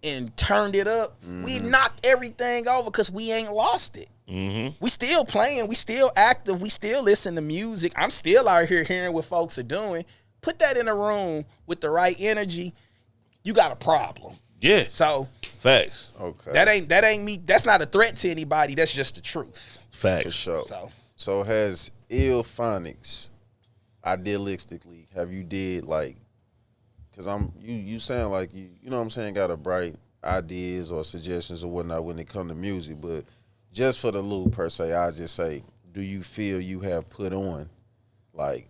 and turned it up, we knocked everything over because we ain't lost it. We still playing, we still active, we still listen to music. I'm still out here hearing what folks are doing. Put that in a room with the right energy, you got a problem. Yeah. So facts. Okay. That ain't me. That's not a threat to anybody. That's just the truth. Facts. For sure. So has Ill Phonics, idealistically, have you did like, cause you sound like you know what I'm saying, got a bright ideas or suggestions or whatnot when it come to music, but just for the loop per se, I just say, do you feel you have put on, like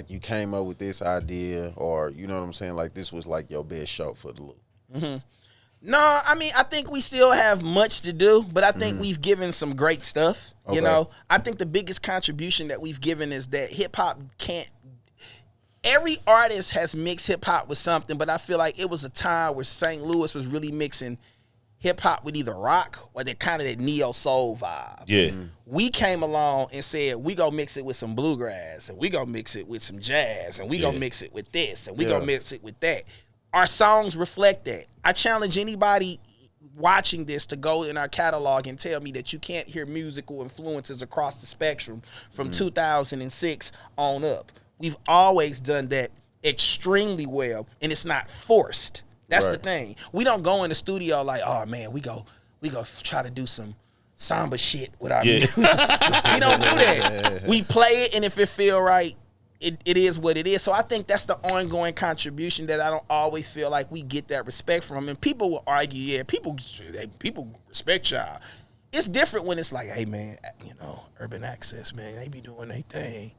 you came up with this idea, or you know what I'm saying, like this was like your best show for the loop? No, I mean, I think we still have much to do, but I think we've given some great stuff. Okay. You know, I think the biggest contribution that we've given is that hip hop can't. Every artist has mixed hip hop with something, but I feel like it was a time where St. Louis was really mixing hip hop with either rock or that kind of that neo soul vibe. Yeah. We came along and said, we gonna mix it with some bluegrass, and we gonna mix it with some jazz, and we gonna mix it with this, and we gonna mix it with that. Our songs reflect that. I challenge anybody watching this to go in our catalog and tell me that you can't hear musical influences across the spectrum from 2006 on up. We've always done that extremely well, and it's not forced. That's the thing. We don't go in the studio like, oh man, we go try to do some samba shit with our music. We don't do that. We play it, and if it feel right, it is what it is. So I think that's the ongoing contribution that I don't always feel like we get that respect from. And people will argue, people respect y'all. It's different when it's like, hey man, you know, Urban Access, man, they be doing their thing.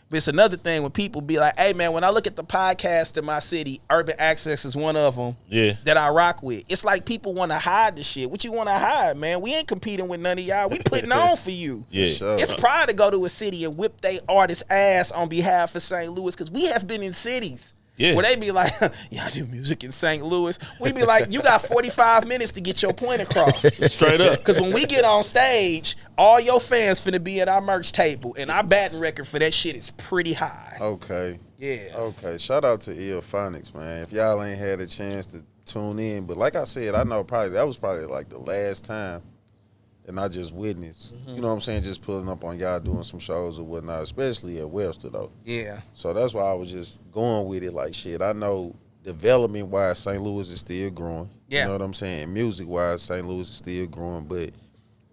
But it's another thing when people be like, hey, man, when I look at the podcast in my city, Urban Access is one of them that I rock with. It's like people want to hide the shit. What you want to hide, man? We ain't competing with none of y'all. We putting on for you. Yeah. Sure. It's pride to go to a city and whip they artist ass on behalf of St. Louis, because we have been in cities where they be like, yeah, I do music in St. Louis. We be like, you got 45 minutes to get your point across. Straight up. Because when we get on stage, all your fans finna be at our merch table, and our batting record for that shit is pretty high. Okay. Yeah. Okay. Shout out to Ill Phonics, man. If y'all ain't had a chance to tune in, but like I said, I know that was probably like the last time and I just witnessed. You know what I'm saying? Just pulling up on y'all doing some shows or whatnot, especially at Webster though. Yeah. So that's why I was just going with it like shit. I know development wise, St. Louis is still growing. Yeah. You know what I'm saying? Music wise, St. Louis is still growing, but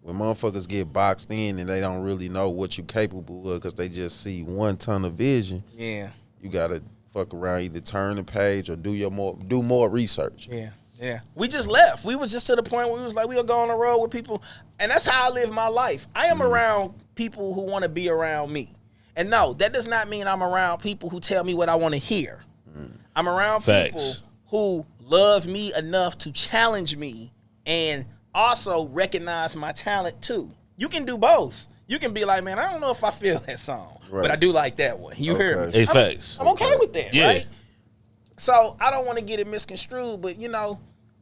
when motherfuckers get boxed in and they don't really know what you capable of because they just see one ton of vision, Yeah. you gotta fuck around, either turn the page or do more research. Yeah. Yeah. We just left. We was just to the point where we was like, we'll go on the road with people. And that's how I live my life. I am around people who want to be around me. And no, that does not mean I'm around people who tell me what I want to hear. I'm around people who love me enough to challenge me and also recognize my talent too. You can do both. You can be like, man, I don't know if I feel that song, but I do like that one. You hear me? Hey, facts. I'm okay with that, right? So I don't want to get it misconstrued, but you know,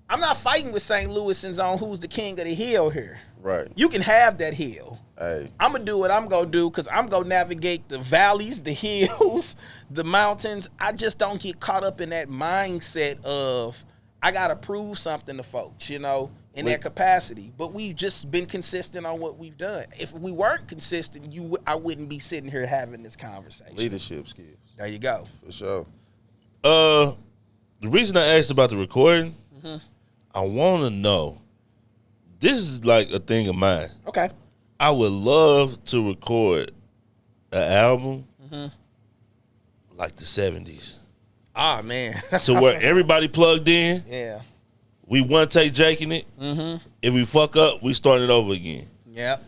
I'm not fighting with St. Louisans on who's the king of the hill here. Right. You can have that hill. Hey. I'm going to do what I'm going to do because I'm going to navigate the valleys, the hills, the mountains. I just don't get caught up in that mindset of I got to prove something to folks, you know, in that capacity. But we've just been consistent on what we've done. If we weren't consistent, I wouldn't be sitting here having this conversation. Leadership skills. There you go. For sure. The reason I asked about the recording, I want to know, this is like a thing of mine. Okay. I would love to record an album like the 70s. Ah, man. So where everybody plugged in, Yeah. we one take jaking it. If we fuck up, we start it over again. Yep.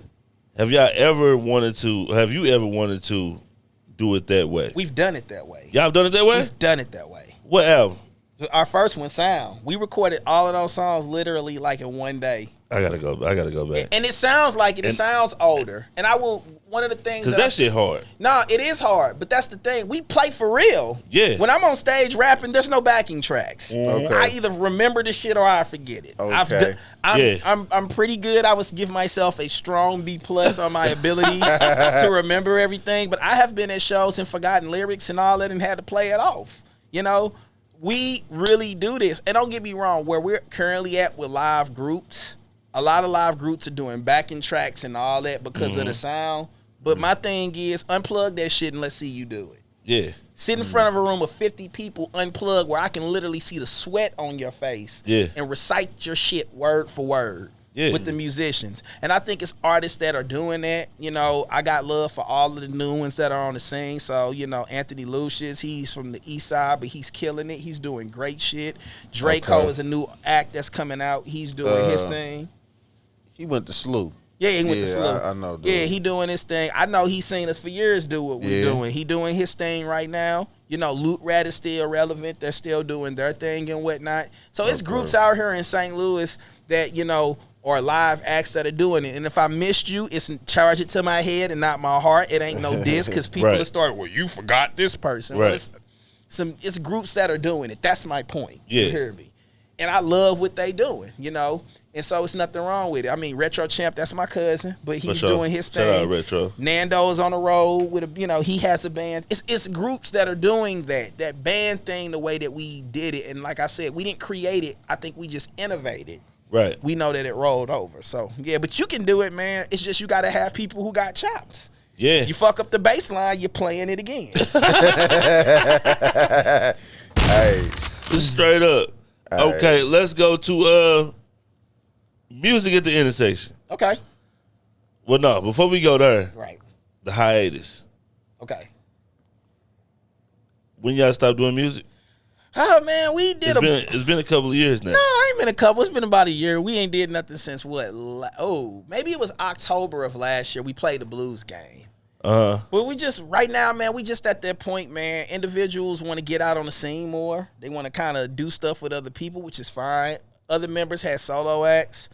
Have you ever wanted to do it that way? We've done it that way. Y'all have done it that way? We've done it that way. What album? Our first one, Sound. We recorded all of those songs literally like in one day. I gotta go back. And it sounds like it. It sounds older. And one of the things Cause that shit hard. No, it is hard, but that's the thing. We play for real. Yeah. When I'm on stage rapping, there's no backing tracks. Okay. I either remember the shit or I forget it. Okay. I'm pretty good. I would give myself a strong B+ on my ability to remember everything. But I have been at shows and forgotten lyrics and all that and had to play it off. You know, we really do this. And don't get me wrong, where we're currently at with live groups, a lot of live groups are doing backing tracks and all that because of the sound. But my thing is, unplug that shit and let's see you do it. Yeah. Sit in front of a room of 50 people, unplug, where I can literally see the sweat on your face and recite your shit word for word with the musicians. And I think it's artists that are doing that. You know, I got love for all of the new ones that are on the scene. So, you know, Anthony Lucius, he's from the east side, but he's killing it. He's doing great shit. Draco is a new act that's coming out. He's doing his thing. He went to SLU. Yeah, he went to SLU. I know. Dude. Yeah, he doing his thing. I know he's seen us for years do what we're doing. He doing his thing right now. You know, Loot Rat is still relevant. They're still doing their thing and whatnot. So it's groups out here in St. Louis that, you know, are live acts that are doing it. And if I missed you, it's charge it to my head and not my heart. It ain't no diss because people will start, well, you forgot this person. Right. Well, it's groups that are doing it. That's my point. Yeah. You hear me? And I love what they doing, you know. And so it's nothing wrong with it. I mean, Retro Champ, that's my cousin, but he's doing his thing. Shout out Retro. Nando's on the road with he has a band. It's groups that are doing that band thing the way that we did it. And like I said, we didn't create it. I think we just innovated. Right. We know that it rolled over. So yeah, but you can do it, man. It's just you got to have people who got chops. Yeah. You fuck up the bass line, you're playing it again. Hey. Straight up. Okay, let's go to music at the intersection. Okay. Well, no, before we go there, Right. the hiatus. Okay. When y'all stop doing music? Oh man, we did It's been a couple of years now. No, I ain't been a couple. It's been about a year. We ain't did nothing since what? Maybe it was October of last year. We played the Blues game. But we just right now, man, we just at that point, man. Individuals want to get out on the scene more. They want to kind of do stuff with other people, which is fine. Other members had solo acts.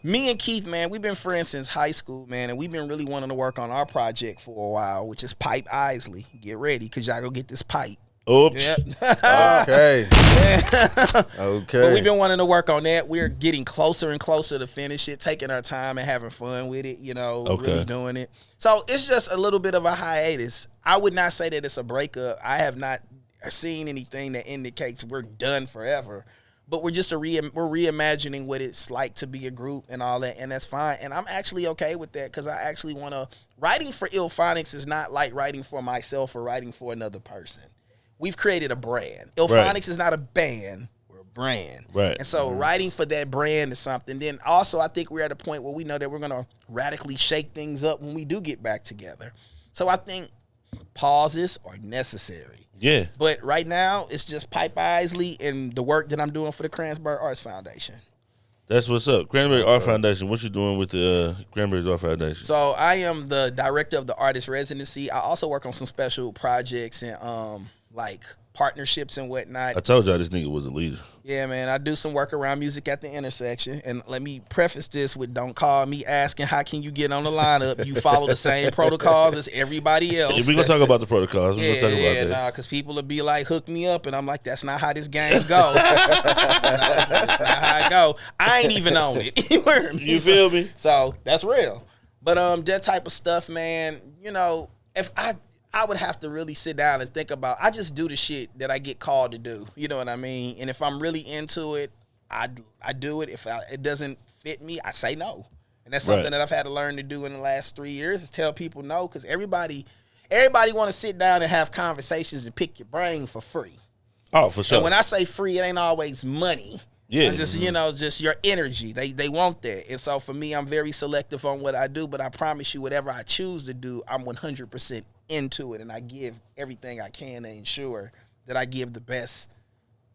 Me and Keith, man, we've been friends since high school, man, and we've been really wanting to work on our project for a while, which is Pipe Isley. Get ready, because y'all go get this pipe. Oops. Yep. Okay. Okay. But we've been wanting to work on that. We're getting closer and closer to finish it, taking our time and having fun with it, really doing it. So it's just a little bit of a hiatus. I would not say that it's a breakup. I have not seen anything that indicates we're done forever. but we're just we're reimagining what it's like to be a group and all that, and that's fine. And I'm actually okay with that because I actually want to. Writing for Illphonics is not like writing for myself or writing for another person. We've created a brand. Illphonics is not a band. We're a brand. Right. And so writing for that brand is something. Then also I think we're at a point where we know that we're going to radically shake things up when we do get back together. So I think pauses are necessary. Yeah. But right now it's just Pipe Isley and the work that I'm doing for the Cransburg Arts Foundation. That's what's up. Cranberry Art Foundation. What you doing with the Cranberry Art Foundation? So I am the director of the artist residency. I also work on some special projects and like partnerships and whatnot. I told y'all this nigga was a leader. Yeah, man. I do some work around music at the intersection. And let me preface this with don't call me asking how can you get on the lineup. You follow the same protocols as everybody else. We're going to talk about the protocols. We're Yeah, going to talk about that. because people will be like, hook me up. And I'm like, that's not how this game go. That's not how it go. I ain't even on it. You feel me? So that's real. But that type of stuff, man, you know, if I would have to really sit down and think about, I just do the shit that I get called to do. You know what I mean? And if I'm really into it, I do it. If it doesn't fit me, I say no. And that's something that I've had to learn to do in the last 3 years is tell people no, because everybody want to sit down and have conversations and pick your brain for free. Oh, for sure. And when I say free, it ain't always money. Yeah. I'm just, just your energy. They want that. And so for me, I'm very selective on what I do, but I promise you, whatever I choose to do, I'm 100% into it, and I give everything I can to ensure that I give the best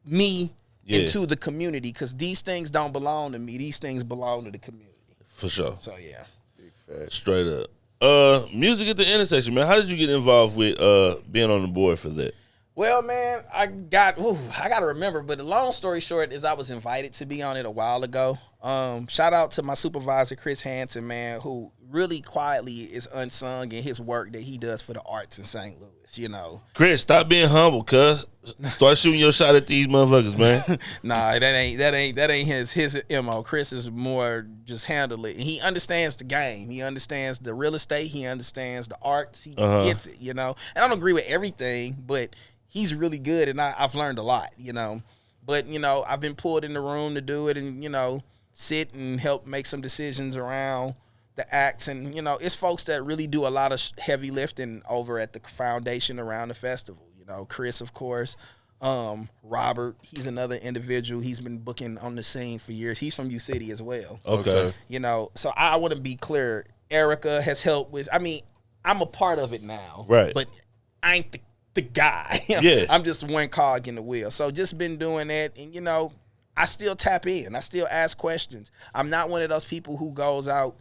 me into the community, because these things don't belong to me. These things belong to the community. For sure. So, yeah. Big fact. Straight up. Music at the intersection, man. How did you get involved with being on the board for that? Well, man, I got to remember, but the long story short is I was invited to be on it a while ago. Shout out to my supervisor, Chris Hansen, man, who really quietly is unsung in his work that he does for the arts in St. Louis, you know. Chris, stop being humble, cuz. Start shooting your shot at these motherfuckers, man. Nah, that ain't his MO. Chris is more just handle it. And he understands the game. He understands the real estate. He understands the arts. He gets it, you know. And I don't agree with everything, but he's really good, and I've learned a lot, you know. But, you know, I've been pulled in the room to do it and, you know, sit and help make some decisions around the acts. And, you know, it's folks that really do a lot of heavy lifting over at the foundation around the festival. You know, Chris, of course. Robert, he's another individual. He's been booking on the scene for years. He's from U-City as well. Okay. You know, so I want to be clear. Erica has helped with, I mean, I'm a part of it now. Right. But I ain't the guy. Yeah. I'm just one cog in the wheel. So just been doing that, and you know, I still tap in. I still ask questions. I'm not one of those people who goes out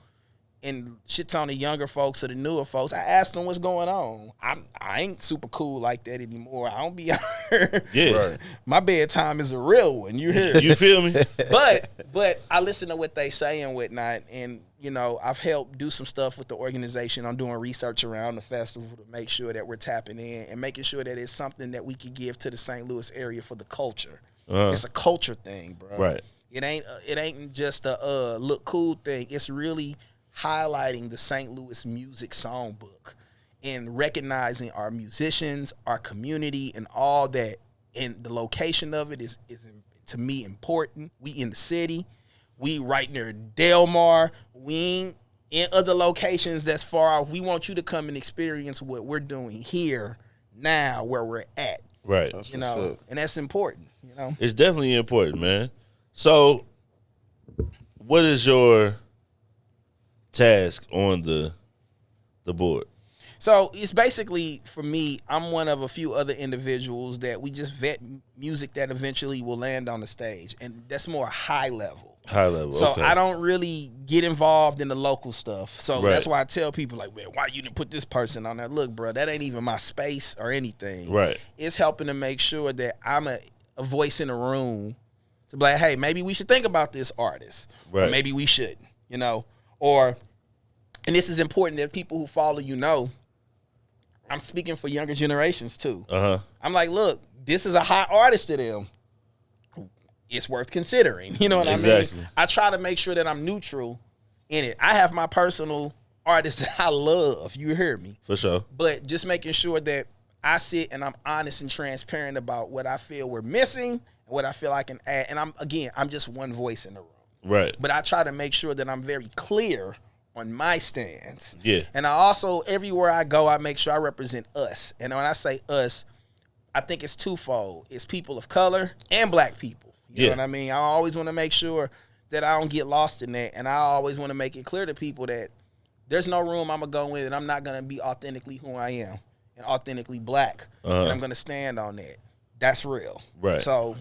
and shits on the younger folks or the newer folks. I ask them what's going on. I ain't super cool like that anymore. I don't be out here. Yeah. Right. My bedtime is a real one. You hear? You feel me? But I listen to what they say and whatnot, and you know, I've helped do some stuff with the organization. I'm doing research around the festival to make sure that we're tapping in and making sure that it's something that we can give to the St. Louis area for the culture. It's a culture thing, bro. Right. It ain't just a look cool thing. It's really highlighting the St. Louis music songbook and recognizing our musicians, our community, and all that. And the location of it is to me important. We in the city. We right near Delmar. We ain't in other locations that's far off. We want you to come and experience what we're doing here now where we're at. Right. That's You what's know, up. and that's important, you know. It's definitely important, man. So, what is your task on the board? So it's basically, for me, I'm one of a few other individuals that we just vet music that eventually will land on the stage. And that's more high level. High level, So okay. I don't really get involved in the local stuff. So Right. that's why I tell people, like, man, why you didn't put this person on there? Look, bro, that ain't even my space or anything. Right. It's helping to make sure that I'm a voice in the room to be like, hey, maybe we should think about this artist. Or Right. maybe we shouldn't, you know. Or, and this is important that people who follow you know, I'm speaking for younger generations too. I'm like, look, this is a hot artist to them. It's worth considering. You know what I Exactly. mean? I try to make sure that I'm neutral in it. I have my personal artists that I love. You hear me? For sure. But just making sure that I sit and I'm honest and transparent about what I feel we're missing what I feel I can add. And I'm just one voice in the room. Right. But I try to make sure that I'm very clear on my stance. Yeah. And I also, everywhere I go, I make sure I represent us. And when I say us, I think it's twofold. It's people of color and black people. You know what I mean? I always want to make sure that I don't get lost in that. And I always want to make it clear to people that there's no room I'm going to go in and I'm not going to be authentically who I am and authentically black. And I'm going to stand on that. That's real. Right. So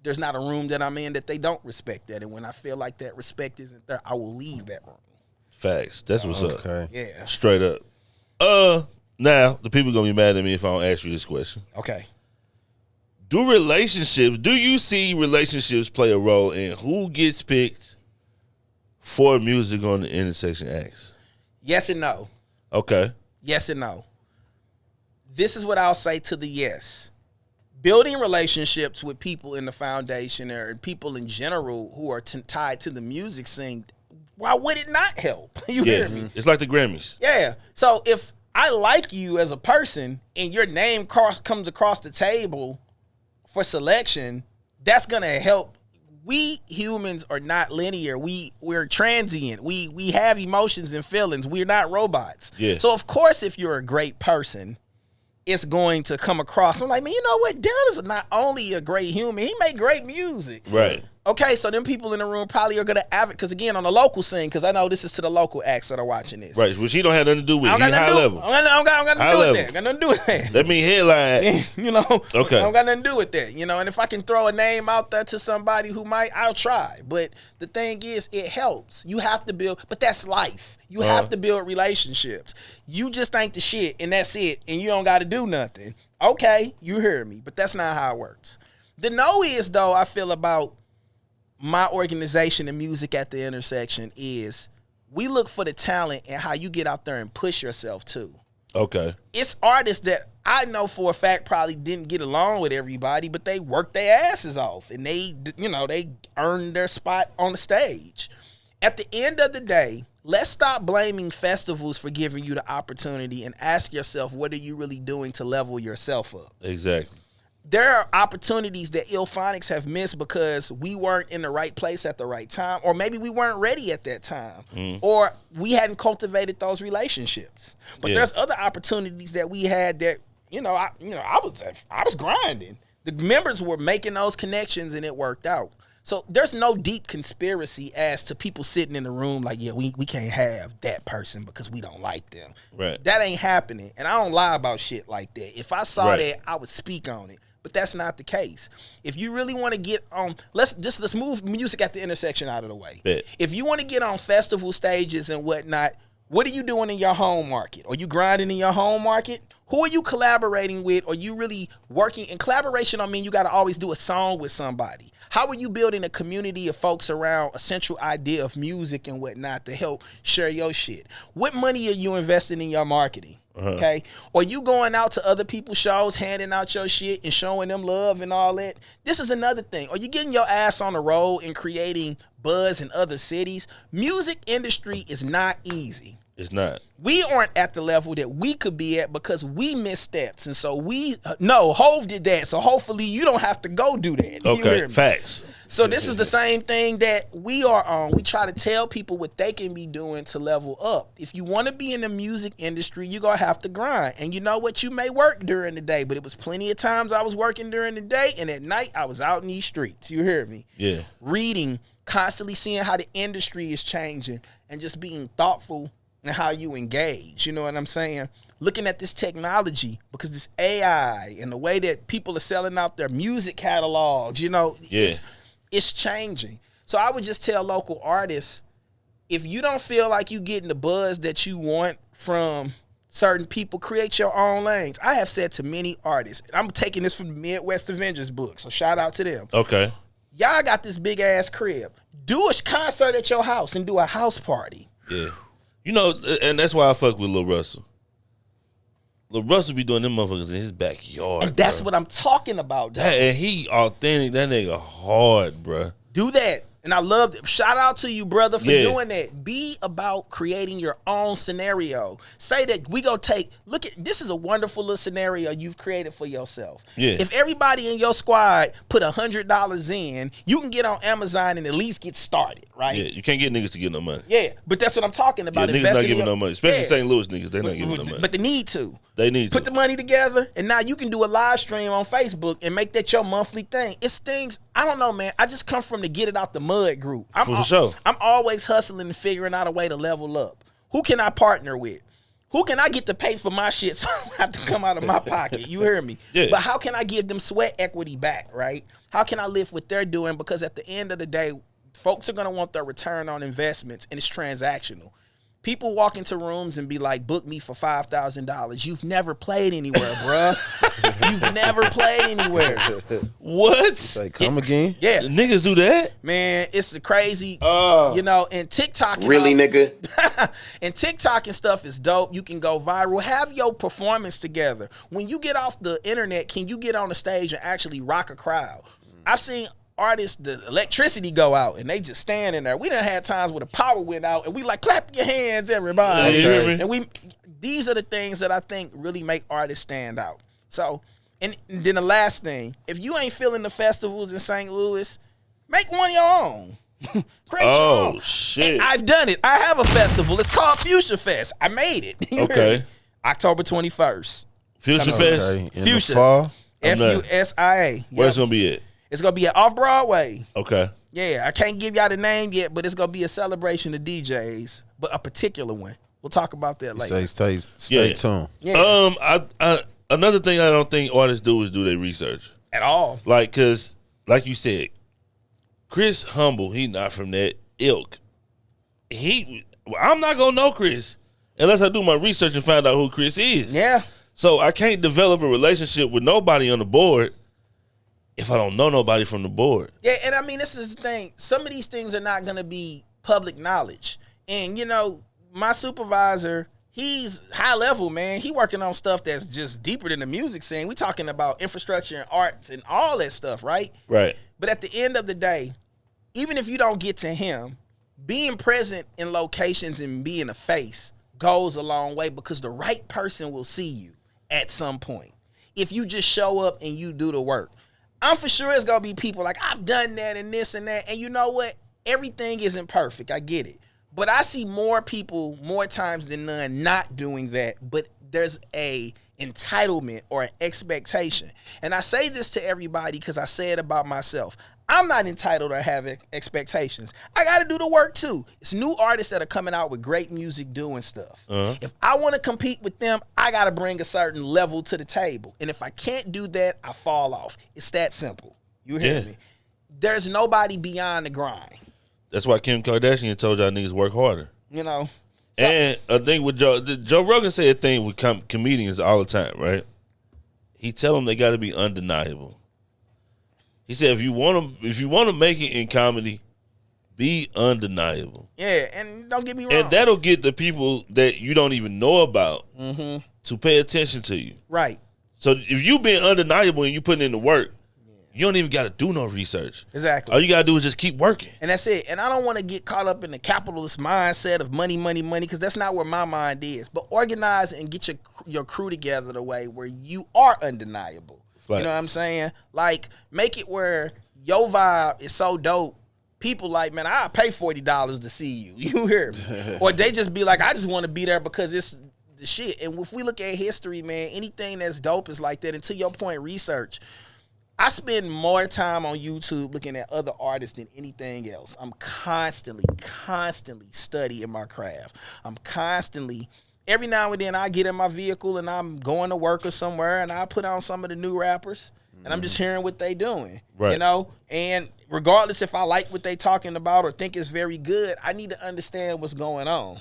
there's not a room that I'm in that they don't respect that. And when I feel like that respect isn't there, I will leave that room. Facts. That's what's up. Yeah. Straight up. Now, the people going to be mad at me if I don't ask you this question. Okay. Do you see relationships play a role in who gets picked for music on the Intersection Acts? Yes and no. Okay. Yes and no. This is what I'll say to the yes. Building relationships with people in the foundation or people in general who are tied to the music scene, why would it not help? You hear me? It's like the Grammys. Yeah. So if I like you as a person and your name comes across the table for selection, that's going to help. We humans are not linear. We're transient. We have emotions and feelings. We're not robots. Yeah. So, of course, if you're a great person, it's going to come across. I'm like, man, you know what? Daryl is not only a great human, he make great music. Right. Okay, so them people in the room probably are going to advocate, because again, on the local scene, because I know this is to the local acts that are watching this. Right, which he don't have nothing to do with. He's high level. I don't got nothing to do with that. Got nothing to do with that. That mean headline. You know, okay. I don't got nothing to do with that. You know, and if I can throw a name out there to somebody who might, I'll try. But the thing is, it helps. You have to build, but that's life. You have to build relationships. You just ain't the shit, and that's it, and you don't got to do nothing. Okay, you hear me, but that's not how it works. The no is, though, I feel about my organization and music at the intersection is we look for the talent and how you get out there and push yourself too. Okay. It's artists that I know for a fact probably didn't get along with everybody, but they worked their asses off and they earned their spot on the stage. At the end of the day, let's stop blaming festivals for giving you the opportunity and ask yourself, what are you really doing to level yourself up? Exactly. There are opportunities that Illphonics have missed because we weren't in the right place at the right time, or maybe we weren't ready at that time, or we hadn't cultivated those relationships. But there's other opportunities that we had that, I was grinding. The members were making those connections and it worked out. So there's no deep conspiracy as to people sitting in the room like, yeah, we can't have that person because we don't like them. Right. That ain't happening. And I don't lie about shit like that. If I saw that, I would speak on it. But that's not the case. If you really want to get on, let's move music at the intersection out of the way. If you want to get on festival stages and whatnot, what are you doing in your home market? Are you grinding in your home market? Who are you collaborating with? Are you really working? In collaboration, I mean, you got to always do a song with somebody. How are you building a community of folks around a central idea of music and whatnot to help share your shit? What money are you investing in your marketing? Okay? Or you going out to other people's shows, handing out your shit and showing them love and all that? This is another thing. Are you getting your ass on the road and creating buzz in other cities? Music industry is not easy. It's not. We aren't at the level that we could be at because we missed steps. And so Hov did that. So hopefully you don't have to go do that. Okay, facts. So this is the same thing that we are on. We try to tell people what they can be doing to level up. If you want to be in the music industry, you're going to have to grind. And you know what? You may work during the day, but it was plenty of times I was working during the day, and at night I was out in these streets. You hear me? Yeah. Reading, constantly seeing how the industry is changing, and just being thoughtful and how you engage, you know what I'm saying? Looking at this technology, because this AI and the way that people are selling out their music catalogs, it's changing. So I would just tell local artists, if you don't feel like you getting the buzz that you want from certain people, create your own lanes. I have said to many artists, and I'm taking this from the Midwest Avengers book, so shout out to them. Okay. Y'all got this big ass crib. Do a concert at your house and do a house party. Yeah. And that's why I fuck with Lil Russell. Lil Russell be doing them motherfuckers in his backyard. And that's what I'm talking about. And he authentic. That nigga hard, bruh. Do that. And I love it. Shout out to you, brother, for doing that. Be about creating your own scenario. Say that we go look at, this is a wonderful little scenario you've created for yourself. Yeah. If everybody in your squad put $100 in, you can get on Amazon and at least get started, right? Yeah, you can't get niggas to get no money. Yeah, but that's what I'm talking about. Yeah, niggas not giving no money. Especially St. Louis niggas, they're not giving no money. But they need to. They need to. Put the money together, and now you can do a live stream on Facebook and make that your monthly thing. It's things, I don't know, man. I just come from the Get It Out the Mud group. For sure. I'm always hustling and figuring out a way to level up. Who can I partner with? Who can I get to pay for my shit so I don't have to come out of my pocket? You hear me? Yeah. But how can I give them sweat equity back, right? How can I lift what they're doing? Because at the end of the day, folks are going to want their return on investments, and it's transactional. People walk into rooms and be like, book me for $5,000. You've never played anywhere, bruh. You've never played anywhere. What? Say, come again? Yeah. Niggas do that? Man, it's the crazy, and TikTok. And Really, nigga? And TikTok and stuff is dope. You can go viral. Have your performance together. When you get off the internet, can you get on the stage and actually rock a crowd? I've seen artists, the electricity go out and they just stand in there. We done had times where the power went out and we like, clap your hands, everybody. Okay. And these are the things that I think really make artists stand out. So, and then the last thing, if you ain't feeling the festivals in St. Louis, make one of your own. Create your own. Shit. And I've done it. I have a festival. It's called Fuchsia Fest. I made it. You hear me? October 21st. Fuchsia Fest? Okay. In Fuchsia. the fall? Fusia. Where's it gonna be at? It's going to be at Off-Broadway. Okay. Yeah, I can't give y'all the name yet, but it's going to be a celebration of DJs, but a particular one. We'll talk about that later. Stay tuned. Yeah. Another thing I don't think artists do is do their research. At all. Like, cause like you said, Chris Humble, he not from that ilk. I'm not gonna know Chris unless I do my research and find out who Chris is. Yeah. So I can't develop a relationship with nobody on the board if I don't know nobody from the board. Yeah, and I mean, this is the thing. Some of these things are not going to be public knowledge. And, my supervisor, he's high level, man. He working on stuff that's just deeper than the music scene. We talking about infrastructure and arts and all that stuff, right? Right. But at the end of the day, even if you don't get to him, being present in locations and being a face goes a long way because the right person will see you at some point. If you just show up and you do the work. I'm for sure it's going to be people like, I've done that and this and that. And you know what? Everything isn't perfect. I get it. But I see more people, more times than none, not doing that. But there's a entitlement or an expectation. And I say this to everybody because I say it about myself. I'm not entitled to have expectations. I got to do the work too. It's new artists that are coming out with great music doing stuff. If I want to compete with them, I got to bring a certain level to the table. And if I can't do that, I fall off. It's that simple. You hear me? There's nobody beyond the grind. That's why Kim Kardashian told y'all niggas work harder. So, and a thing with Joe Rogan said a thing with comedians all the time, right? He tell them they got to be undeniable. He said, if you want to make it in comedy, be undeniable. Yeah, and don't get me wrong. And that'll get the people that you don't even know about to pay attention to you. Right. So if you being undeniable and you putting in the work, you don't even got to do no research. Exactly. All you got to do is just keep working. And that's it. And I don't want to get caught up in the capitalist mindset of money, because that's not where my mind is. But organize and get your crew together the way where you are undeniable. You know what I'm saying? Like, make it where your vibe is so dope. People like, man, I'll pay $40 to see you. You hear me? Or they just be like, I just want to be there because it's the shit. And if we look at history, man, anything that's dope is like that. And to your point, research. I spend more time on YouTube looking at other artists than anything else. I'm constantly studying my craft. I'm constantly... Every now and then I get in my vehicle and I'm going to work or somewhere and I put on some of the new rappers and I'm just hearing what they doing, right. And regardless if I like what they talking about or think it's very good, I need to understand what's going on.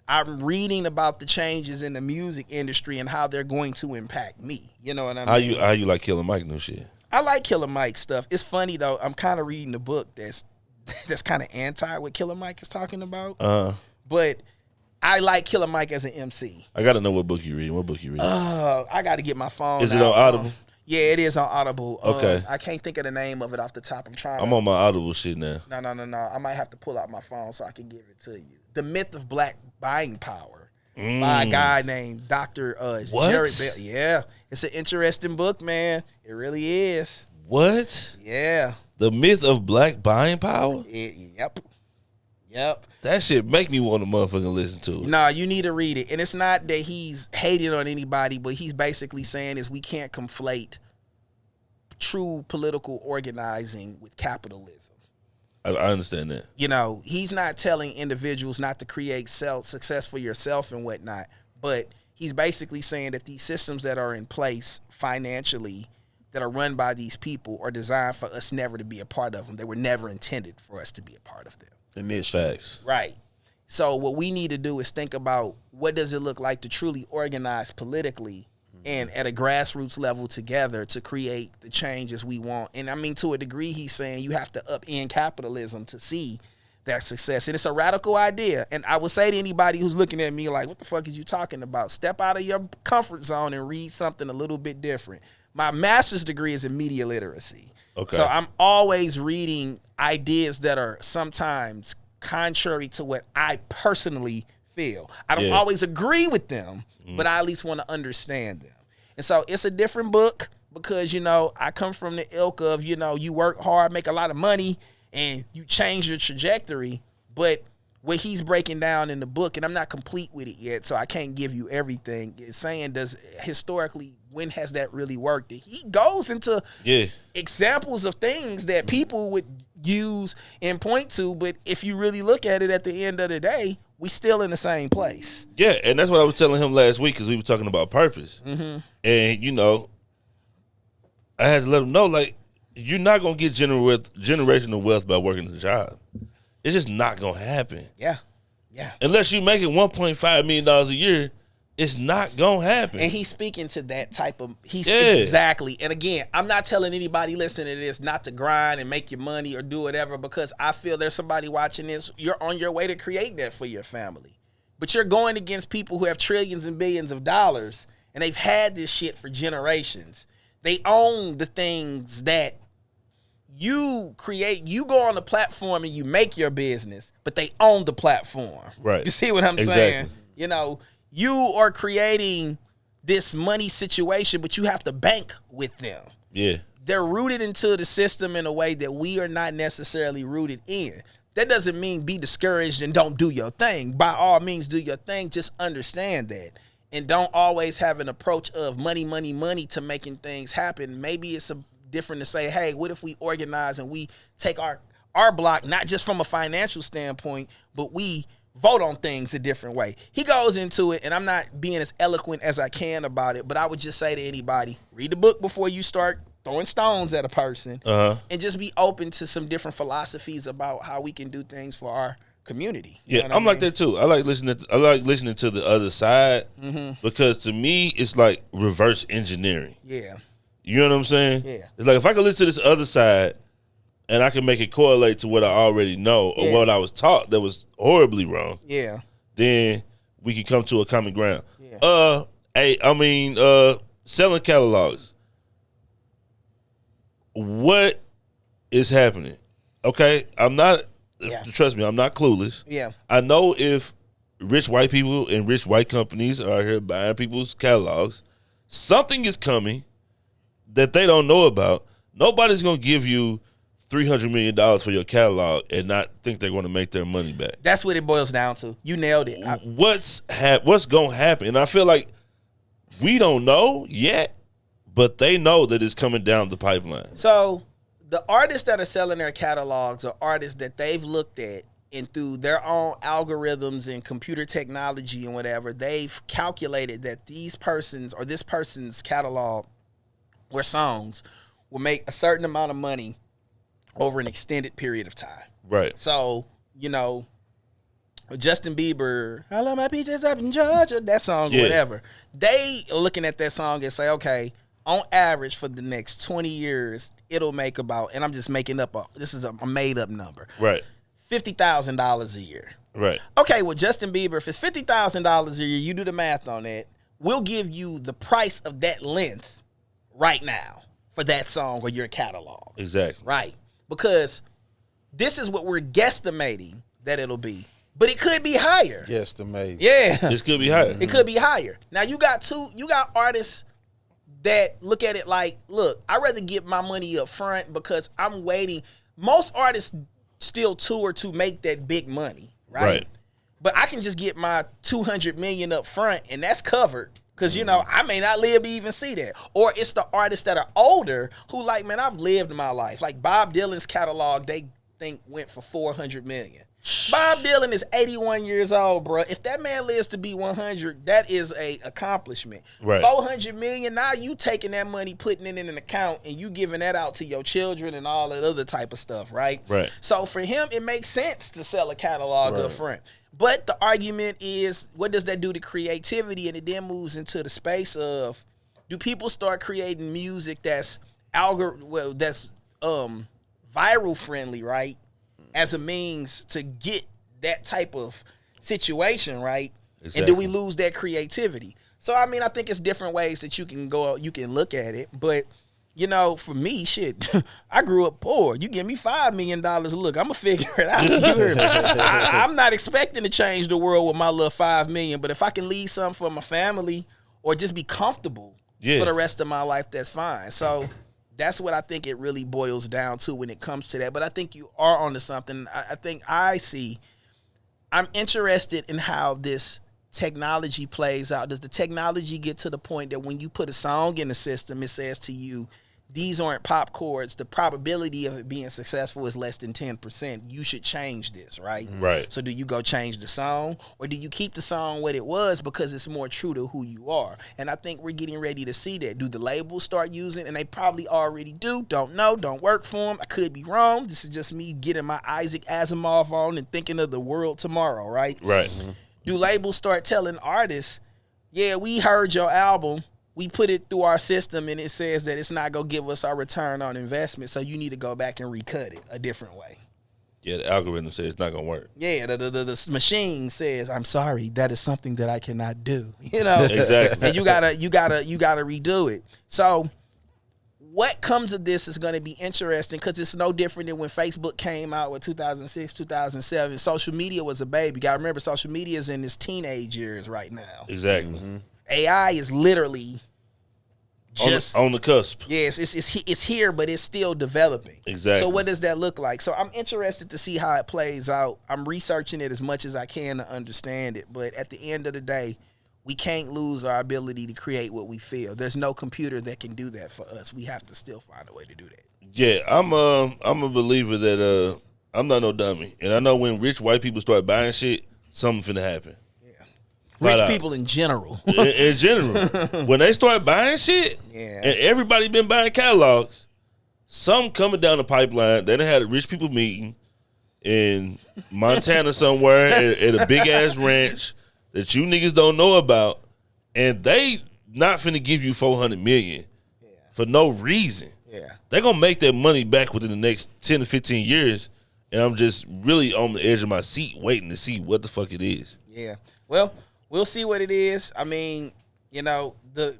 I'm reading about the changes in the music industry and how they're going to impact me. You know what I mean? How you like Killer Mike new shit? I like Killer Mike stuff. It's funny though. I'm kind of reading the book that's kind of anti what Killer Mike is talking about. But I like Killer Mike as an MC. I got to know what book you read. What book you read? I got to get my phone. Is it on Audible? Yeah, it is on Audible. Okay. I can't think of the name of it off the top. I'm on my Audible shit now. No. I might have to pull out my phone so I can give it to you. The Myth of Black Buying Power by a guy named Dr. Jared Bell. Yeah, it's an interesting book, man. It really is. What? Yeah. The Myth of Black Buying Power? Yep. That shit make me want to motherfucking listen to it. Nah, you need to read it. And it's not that he's hating on anybody, but he's basically saying is we can't conflate true political organizing with capitalism. I understand that. You know, he's not telling individuals not to create success for yourself and whatnot, but he's basically saying that these systems that are in place financially that are run by these people are designed for us never to be a part of them. They were never intended for us to be a part of them. Facts. Right. So what we need to do is think about what does it look like to truly organize politically and at a grassroots level together to create the changes we want. And I mean, to a degree, he's saying you have to upend capitalism to see that success. And it's a radical idea. And I would say to anybody who's looking at me like, what the fuck is you talking about? Step out of your comfort zone and read something a little bit different. My master's degree is in media literacy. Okay. So I'm always reading ideas that are sometimes contrary to what I personally feel. I don't always agree with them, but I at least want to understand them. And so it's a different book because, you know, I come from the ilk of, you know, you work hard, make a lot of money, and you change your trajectory. But what he's breaking down in the book, and I'm not complete with it yet, so I can't give you everything, is saying historically, when has that really worked? He goes into examples of things that people would use and point to, but if you really look at it at the end of the day, we still in the same place. Yeah, and that's what I was telling him last week because we were talking about purpose. Mm-hmm. And, you know, I had to let him know, like, you're not going to get generational wealth by working a job. It's just not going to happen. Yeah. Unless you're making $1.5 million a year, it's not going to happen. And he's speaking to that type of, exactly. And again, I'm not telling anybody listening to this not to grind and make your money or do whatever, because I feel there's somebody watching this, you're on your way to create that for your family. But you're going against people who have trillions and billions of dollars, and they've had this shit for generations. They own the things that you create. You go on the platform and you make your business, but they own the platform. Right. You see what I'm saying? You know, you are creating this money situation, but you have to bank with them. Yeah. They're rooted into the system in a way that we are not necessarily rooted in. That doesn't mean be discouraged and don't do your thing. By all means, do your thing. Just understand that. And don't always have an approach of money to making things happen. Maybe it's different to say, hey, what if we organize and we take our block, not just from a financial standpoint, but we vote on things a different way. He goes into it, and I'm not being as eloquent as I can about it, but I would just say to anybody, read the book before you start throwing stones at a person, and just be open to some different philosophies about how we can do things for our community. Yeah, I'm like that too. I like listening to the other side, because to me it's like reverse engineering. Yeah. You know what I'm saying? Yeah. It's like if I could listen to this other side and I can make it correlate to what I already know or what I was taught that was horribly wrong. Yeah. Then we can come to a common ground. Yeah. Selling catalogs. What is happening? Okay, trust me, I'm not clueless. Yeah. I know if rich white people and rich white companies are here buying people's catalogs, something is coming that they don't know about. Nobody's going to give you $300 million for your catalog and not think they're going to make their money back. That's what it boils down to. You nailed it. What's going to happen? And I feel like we don't know yet, but they know that it's coming down the pipeline. So the artists that are selling their catalogs are artists that they've looked at, and through their own algorithms and computer technology and whatever, they've calculated that these persons or this person's catalog or songs will make a certain amount of money over an extended period of time. Right. So, you know, Justin Bieber, I love my peaches up in Georgia, that song or whatever. They are looking at that song and say, okay, on average for the next 20 years, it'll make about, and I'm just making up, this is a made up number. Right. $50,000 a year. Right. Okay, well, Justin Bieber, if it's $50,000 a year, you do the math on that, we'll give you the price of that length right now for that song or your catalog. Exactly. Right. Because this is what we're guesstimating that it'll be. But it could be higher. Guesstimate. Yeah. This could be higher. It could be higher. Now you got artists that look at it like, look, I'd rather get my money up front because I'm waiting. Most artists still tour to make that big money, right? But I can just get my $200 million up front and that's covered. Because, you know, I may not live to even see that. Or it's the artists that are older who like, man, I've lived my life. Like Bob Dylan's catalog, they think went for $400 million. Bob Dylan is 81 years old, bro. If that man lives to be 100, that is a accomplishment. Right. 400 million, now you taking that money, putting it in an account, and you giving that out to your children and all that other type of stuff, right? Right. So for him, it makes sense to sell a catalog up front. But the argument is, what does that do to creativity? And it then moves into the space of, do people start creating music that's viral friendly, right? As a means to get that type of situation, right? Exactly. And do we lose that creativity? So, I mean, I think it's different ways that you can look at it. But, you know, for me, shit, I grew up poor. You give me $5 million, look, I'm going to figure it out. You heard me? I'm not expecting to change the world with my little $5 million, but if I can leave something for my family or just be comfortable for the rest of my life, that's fine. So that's what I think it really boils down to when it comes to that. But I think you are onto something. I'm interested in how this technology plays out. Does the technology get to the point that when you put a song in the system, it says to you, these aren't pop chords. The probability of it being successful is less than 10%. You should change this, right? Right. So do you go change the song, or do you keep the song what it was because it's more true to who you are? And I think we're getting ready to see that. Do the labels start using, and they probably already do, don't know, don't work for them. I could be wrong. This is just me getting my Isaac Asimov on and thinking of the world tomorrow, right? Right. Do labels start telling artists, yeah, we heard your album, we put it through our system, and it says that it's not going to give us our return on investment, so you need to go back and recut it a different way. Yeah, the algorithm says it's not going to work. Yeah, the machine says, I'm sorry, that is something that I cannot do. You know? Exactly. And you gotta redo it. So what comes of this is going to be interesting because it's no different than when Facebook came out with 2006, 2007. Social media was a baby. You got to remember, social media is in its teenage years right now. Exactly. Mm-hmm. AI is literally just on the cusp. Yes, it's here, but it's still developing. Exactly. So what does that look like? So I'm interested to see how it plays out. I'm researching it as much as I can to understand it. But at the end of the day, we can't lose our ability to create what we feel. There's no computer that can do that for us. We have to still find a way to do that. Yeah, I'm a believer that I'm not no dummy, and I know when rich white people start buying shit, something finna happen. Rich people in general. in general. When they start buying shit, and everybody been buying catalogs, some coming down the pipeline, they done had a rich people meeting in Montana somewhere at a big-ass ranch that you niggas don't know about, and they not finna give you $400 million for no reason. Yeah. They gonna make that money back within the next 10 to 15 years, and I'm just really on the edge of my seat waiting to see what the fuck it is. Yeah. Well, we'll see what it is. I mean, you know, the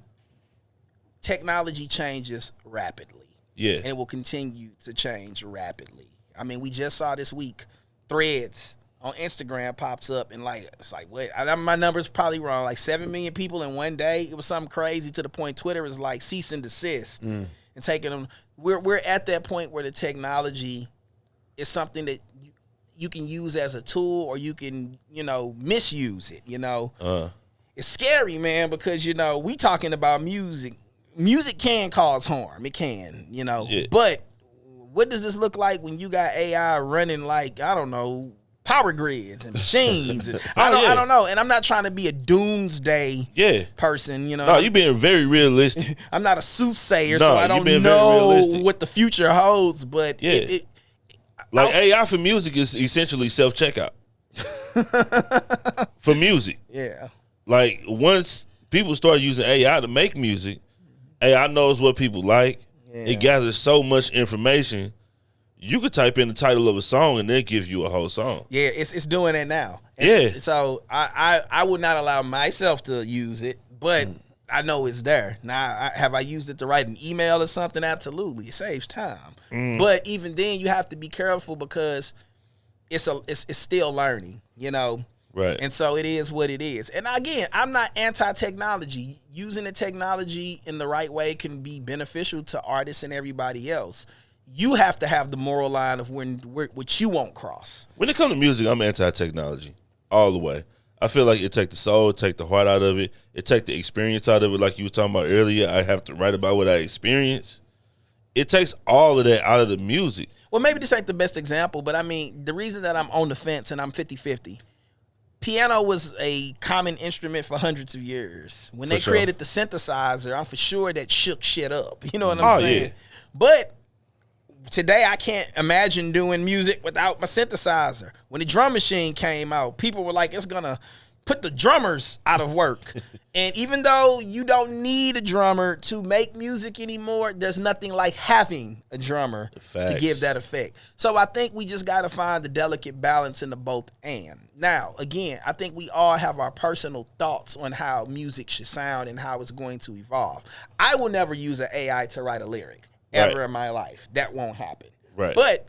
technology changes rapidly. Yeah. And it will continue to change rapidly. I mean, we just saw this week, Threads on Instagram pops up and it's like, what? My number's probably wrong. Like 7 million people in one day. It was something crazy to the point Twitter was like cease and desist and taking them. We're at that point where the technology is something that you can use as a tool, or you can, misuse it, It's scary, man, because, we talking about music. Music can cause harm. It can, Yeah. But what does this look like when you got AI running power grids and machines? And I don't know. And I'm not trying to be a doomsday person, No, you being very realistic. I'm not a soothsayer, so I don't know what the future holds, but AI for music is essentially self-checkout. For music. Yeah. Like, once people start using AI to make music, AI knows what people like. Yeah. It gathers so much information. You could type in the title of a song and it gives you a whole song. Yeah, it's doing that now. So I would not allow myself to use it, but I know it's there. Now, have I used it to write an email or something? Absolutely. It saves time. But even then, you have to be careful because it's still learning, you know? Right. And so it is what it is. And again, I'm not anti-technology. Using the technology in the right way can be beneficial to artists and everybody else. You have to have the moral line of which you won't cross. When it comes to music, I'm anti-technology all the way. I feel like it take the soul, it take the heart out of it, it take the experience out of it. Like you were talking about earlier, I have to write about what I experienced. It takes all of that out of the music. Well, maybe this ain't the best example, but I mean, the reason that I'm on the fence and I'm 50-50, piano was a common instrument for hundreds of years. When they created the synthesizer, I'm for sure that shook shit up. You know what I'm saying? Yeah. But today, I can't imagine doing music without my synthesizer. When the drum machine came out, people were like, it's going to put the drummers out of work. And even though you don't need a drummer to make music anymore, there's nothing like having a drummer to give that effect. So I think we just got to find the delicate balance in the both and. Now, again, I think we all have our personal thoughts on how music should sound and how it's going to evolve. I will never use an AI to write a lyric. Ever in my life. That won't happen. Right. But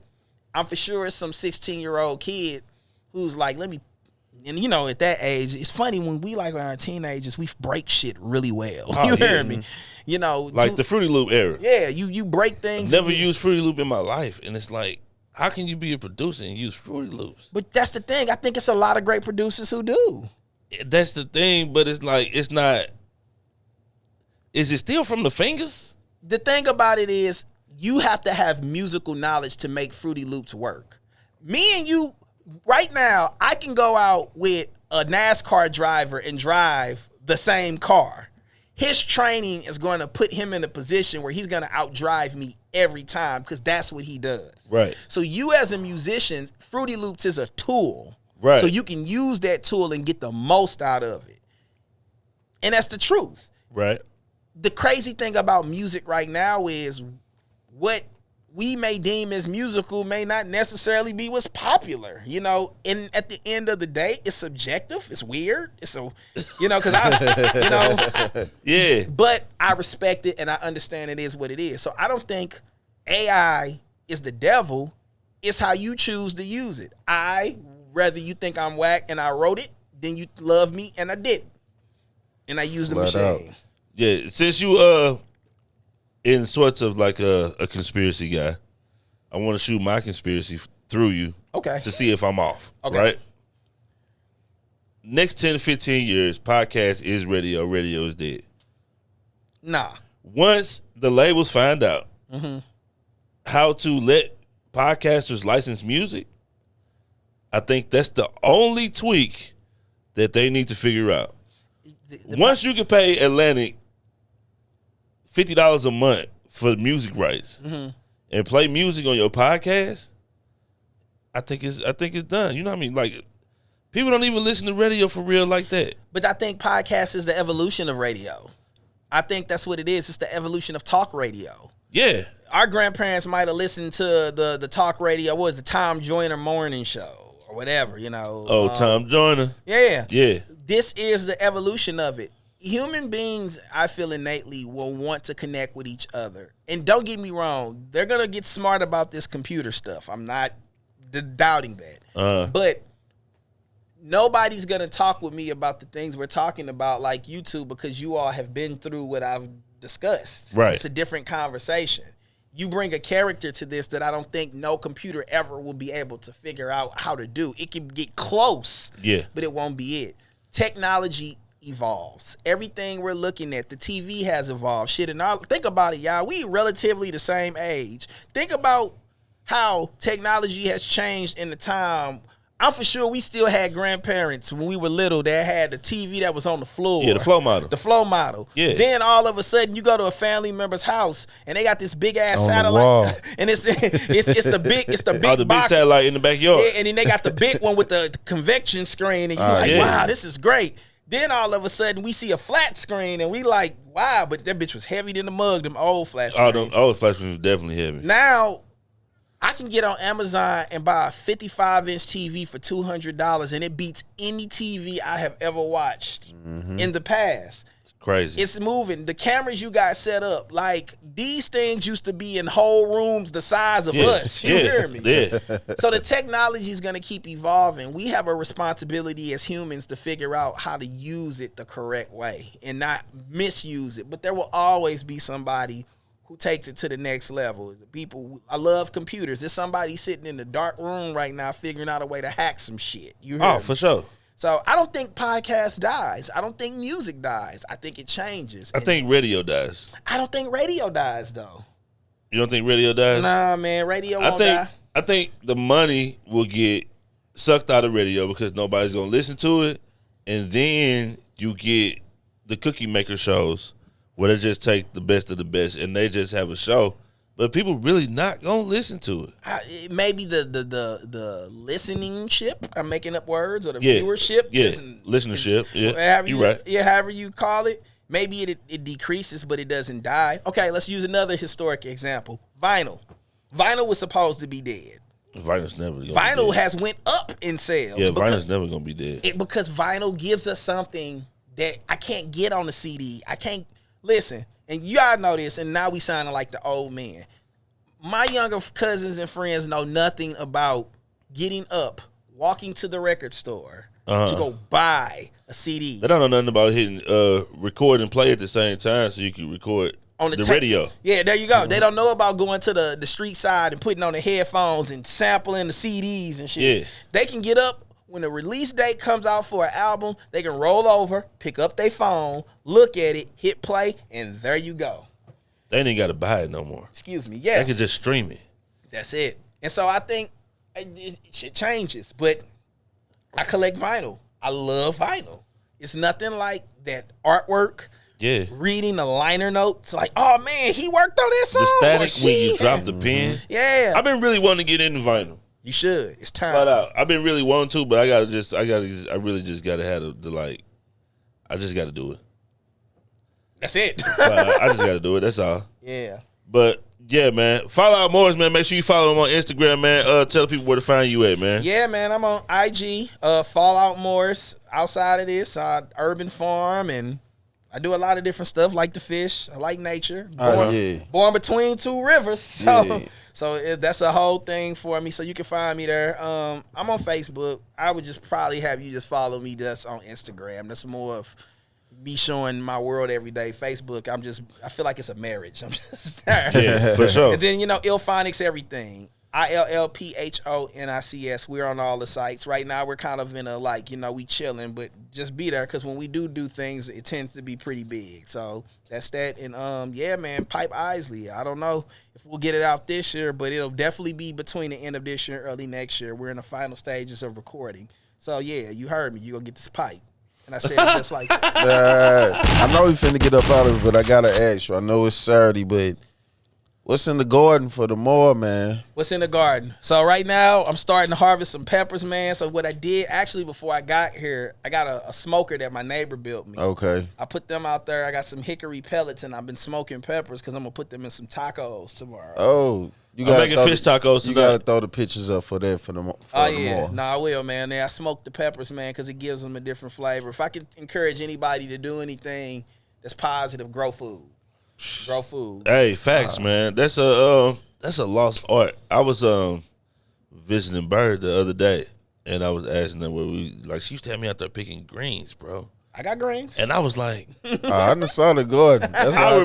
I'm for sure some 16-year-old kid who's like, let me, and you know, at that age, it's funny when we like our teenagers, we break shit really well. You hear me? You know, like the Fruity Loop era. Yeah, you break things. I've never used Fruity Loop in my life, and it's like, how can you be a producer and use Fruity Loops? But that's the thing. I think it's a lot of great producers who do. That's the thing, but it's like, it's not. Is it still from the fingers? The thing about it is you have to have musical knowledge to make Fruity Loops work. Me and you, right now, I can go out with a NASCAR driver and drive the same car. His training is going to put him in a position where he's going to outdrive me every time because that's what he does. Right. So you as a musician, Fruity Loops is a tool. Right. So you can use that tool and get the most out of it. And that's the truth. Right. The crazy thing about music right now is what we may deem as musical may not necessarily be what's popular, you know, and at the end of the day, it's subjective. It's weird. It's so, you know, because I, you know. Yeah. But I respect it and I understand it is what it is. So I don't think AI is the devil. It's how you choose to use it. Whether you think I'm whack and I wrote it, then you love me and I did. And I used the machine. Yeah, since you in sorts of like a conspiracy guy, I want to shoot my conspiracy through you. Okay. To see if I'm off. Okay. Right? Next 10 to 15 years, podcast is radio, radio is dead. Nah. Once the labels find out how to let podcasters license music, I think that's the only tweak that they need to figure out. Once you can pay Atlantic $50 a month for music rights and play music on your podcast, I think it's done. You know what I mean? Like, people don't even listen to radio for real like that. But I think podcast is the evolution of radio. I think that's what it is. It's the evolution of talk radio. Yeah. Our grandparents might have listened to the talk radio. What was the Tom Joyner morning show or whatever, you know? Oh, Tom Joyner. Yeah. Yeah. This is the evolution of it. Human beings, I feel innately, will want to connect with each other. And don't get me wrong, they're going to get smart about this computer stuff. I'm not doubting that. But nobody's going to talk with me about the things we're talking about like YouTube because you all have been through what I've discussed. Right. It's a different conversation. You bring a character to this that I don't think no computer ever will be able to figure out how to do. It can get close, but it won't be it. Technology evolves. Everything we're looking at, the TV has evolved. Shit, and all, think about it, y'all. We relatively the same age. Think about how technology has changed in the time. I'm for sure we still had grandparents when we were little that had the TV that was on the floor. Yeah, the flow model. The flow model. Yeah. Then all of a sudden you go to a family member's house and they got this big ass on satellite, and it's the big oh, the box. big satellite in the backyard. Yeah, and then they got the big one with the convection screen, and you're like, wow, this is great. Then all of a sudden we see a flat screen and we like, wow, but that bitch was heavy than the mug. Them old flat screens. Oh, them old flat screens were definitely heavy. Now I can get on Amazon and buy a 55-inch TV for $200, and it beats any TV I have ever watched in the past. Crazy. It's moving. The cameras you got set up, like these things used to be in whole rooms the size of us. You hear me? Yeah. So the technology is going to keep evolving. We have a responsibility as humans to figure out how to use it the correct way and not misuse it. But there will always be somebody who takes it to the next level. People, I love computers. There's somebody sitting in the dark room right now figuring out a way to hack some shit. You hear me? For sure. So I don't think podcast dies. I don't think music dies. I think it changes. I think radio dies. I don't think radio dies though. You don't think radio dies? Nah, man, radio won't die. I think the money will get sucked out of radio because nobody's gonna listen to it, and then you get the cookie maker shows where they just take the best of the best and they just have a show. But people really not gonna listen to it. Maybe the listening ship. I'm making up words, or the viewership. Yeah, listenership. Yeah, you're right. Yeah, however you call it. Maybe it decreases, but it doesn't die. Okay, let's use another historic example. Vinyl. Vinyl was supposed to be dead. Vinyl's never gonna Vinyl be dead. has went up in sales. Yeah, vinyl's never gonna be dead. Because vinyl gives us something that I can't get on the CD. I can't listen. And y'all know this, and now we sounding like the old man. My younger cousins and friends know nothing about getting up, walking to the record store to go buy a CD. They don't know nothing about hitting record and play at the same time so you can record on the radio. Yeah, there you go. They don't know about going to the street side and putting on the headphones and sampling the CDs and shit. Yeah. They can get up when the release date comes out for an album. They can roll over, pick up their phone, look at it, hit play, and there you go. They ain't got to buy it no more. Excuse me. Yeah. They can just stream it. That's it. And so I think shit changes. But I collect vinyl. I love vinyl. It's nothing like that artwork. Yeah. Reading the liner notes. Like, oh, man, he worked on that song. The static when you drop the pen. Yeah. I've been really wanting to get into vinyl. You should. It's time. Flat out. I've been really wanting to, but I really just got to have the like, I just got to do it. That's it. I just got to do it. That's all. Yeah. But, yeah, man. Follow out Morris, man. Make sure you follow him on Instagram, man. Tell people where to find you at, man. Yeah, man. I'm on IG. Fallout Morris. Outside of this, Urban Farm, and I do a lot of different stuff, like the fish. I like nature. Born between two rivers. So that's a whole thing for me. So you can find me there. I'm on Facebook. I would just probably have you just follow me just on Instagram. That's more of me showing my world every day. Facebook, I feel like it's a marriage. I'm just there. Yeah, for sure. And then, Illphonics everything. ILLPHONICS. We're on all the sites. Right now, we're kind of in a, we chilling, but just be there, because when we do things, it tends to be pretty big. So that's that. And, yeah, man, Pipe Isley. I don't know if we'll get it out this year, but it'll definitely be between the end of this year and early next year. We're in the final stages of recording. So, yeah, you heard me. You're going to get this pipe. And I said it just like that. I know we finna get up out of it, but I got to ask you. I know it's Saturday, but what's in the garden for the more, man? What's in the garden? So right now, I'm starting to harvest some peppers, man. So what I did, actually, before I got here, I got a smoker that my neighbor built me. Okay. I put them out there. I got some hickory pellets, and I've been smoking peppers because I'm going to put them in some tacos tomorrow. Oh, I'm making fish tacos tonight. You got to throw the pictures up for that for the more. No, I will, man. I smoke the peppers, man, because it gives them a different flavor. If I can encourage anybody to do anything that's positive, grow food. Grow food. Hey, facts, man. That's a lost art. I was visiting Bird the other day, and I was asking her where she used to have me out there picking greens, bro. I got greens. And I was like, I just saw the garden. That's I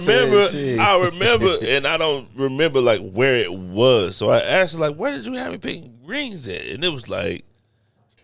remember, and I don't remember where it was. So I asked her where did you have me picking greens at? And it was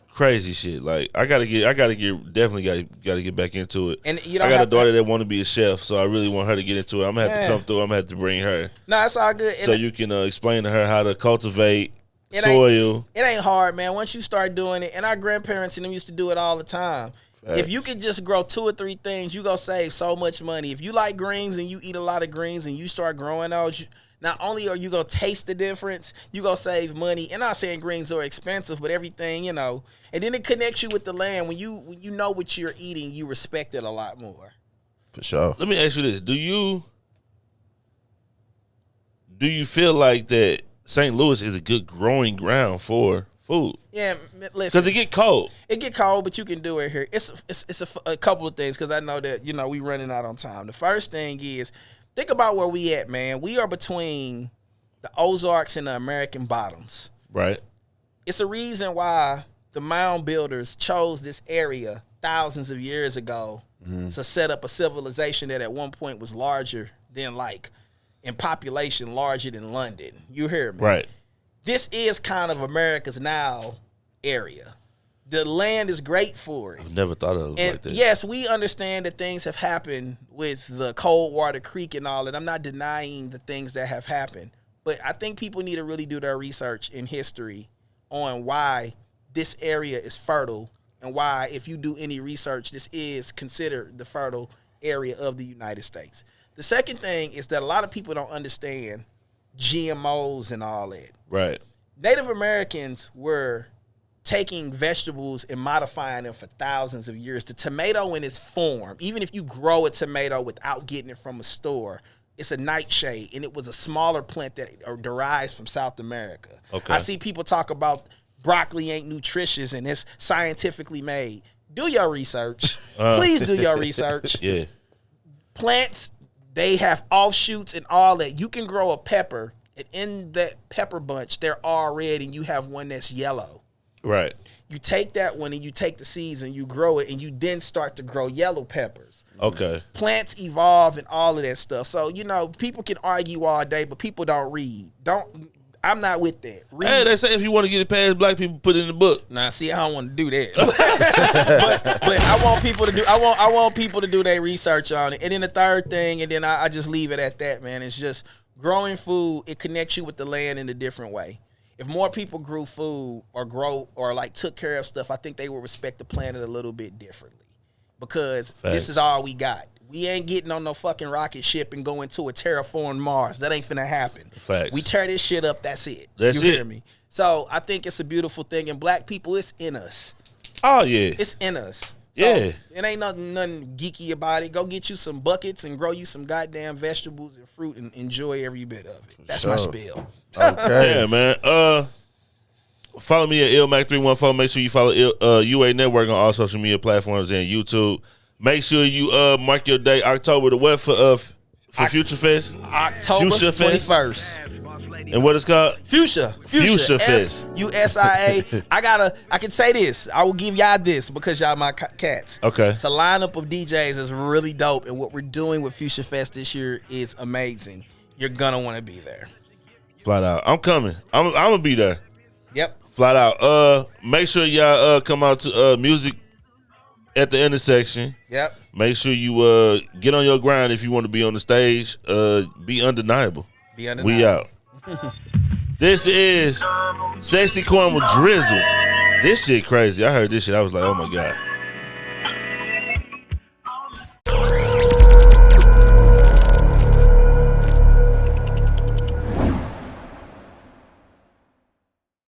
crazy shit. I gotta get back into it. And I got a daughter that want to be a chef, so I really want her to get into it. I'm gonna have to come through. I'm gonna have to bring her. No, it's all good. So you can explain to her how to cultivate soil. It ain't hard, man. Once you start doing it, and our grandparents and them used to do it all the time. Facts. If you could just grow 2 or 3 things, you gonna save so much money. If you like greens and you eat a lot of greens and you start growing those, not only are you gonna taste the difference, you gonna save money. And I'm not saying greens are expensive, but everything, and then it connects you with the land. When you know what you're eating, you respect it a lot more. For sure. Let me ask you this: Do you feel like that St. Louis is a good growing ground for food. Yeah, listen. Because it get cold. It get cold, but you can do it here. It's a couple of things because I know that, we running out on time. The first thing is, think about where we at, man. We are between the Ozarks and the American Bottoms. Right. It's a reason why the mound builders chose this area thousands of years ago to set up a civilization that at one point was larger than, like, in population, larger than London. You hear me? Right. This is kind of America's now area. The land is great for it. I've never thought of it like this. Yes, we understand that things have happened with the Coldwater Creek and all that. I'm not denying the things that have happened. But I think people need to really do their research in history on why this area is fertile and why, if you do any research, this is considered the fertile area of the United States. The second thing is that a lot of people don't understand GMOs and all that. Right. Native Americans were taking vegetables and modifying them for thousands of years. The tomato in its form, even if you grow a tomato without getting it from a store, it's a nightshade, and it was a smaller plant that derives from South America. Okay. I see people talk about broccoli ain't nutritious and it's scientifically made. Do your research. Please do your research. Yeah. Plants, they have offshoots and all that. You can grow a pepper, and in that pepper bunch, they're all red, and you have one that's yellow. Right. You take that one and you take the seeds and you grow it, and you then start to grow yellow peppers. Okay. Plants evolve and all of that stuff. So, people can argue all day, but people don't read. I'm not with that. Read. Hey, they say if you want to get it past black people, put it in the book. Nah, see, I don't want to do that. but I want people to do. I want people to do their research on it. And then the third thing, and then I just leave it at that, man. It's just growing food. It connects you with the land in a different way. If more people grew food or like took care of stuff, I think they would respect the planet a little bit differently. Because this is all we got. We ain't getting on no fucking rocket ship and going to a terraformed Mars. That ain't finna happen. Facts. We tear this shit up, that's it. That's you it. hear me? So I think it's a beautiful thing. And black people, it's in us. Oh, yeah. It's in us. So, yeah. It ain't nothing geeky about it. Go get you some buckets and grow you some goddamn vegetables and fruit and enjoy every bit of it. That's my spiel. Okay. Yeah, man. Follow me at IllMac314. Make sure you follow UA Network on all social media platforms and YouTube. Make sure you mark your day October the what for Future Fest? October Fuchsia Fest. 21st. And what it's called? Fuchsia Fest. FUSIA. I can say this. I will give y'all this because y'all my cats. Okay. It's a lineup of DJs that's really dope, and what we're doing with Fuchsia Fest this year is amazing. You're gonna want to be there. Flat out. I'm coming. I'm gonna be there. Yep. Flat out. Make sure y'all come out to music at the intersection. Yep. Make sure you get on your grind if you want to be on the stage. Be undeniable. Be undeniable. We out. This is Sexy Corn with Drizzle. This shit crazy. I heard this shit. I was like, oh my God.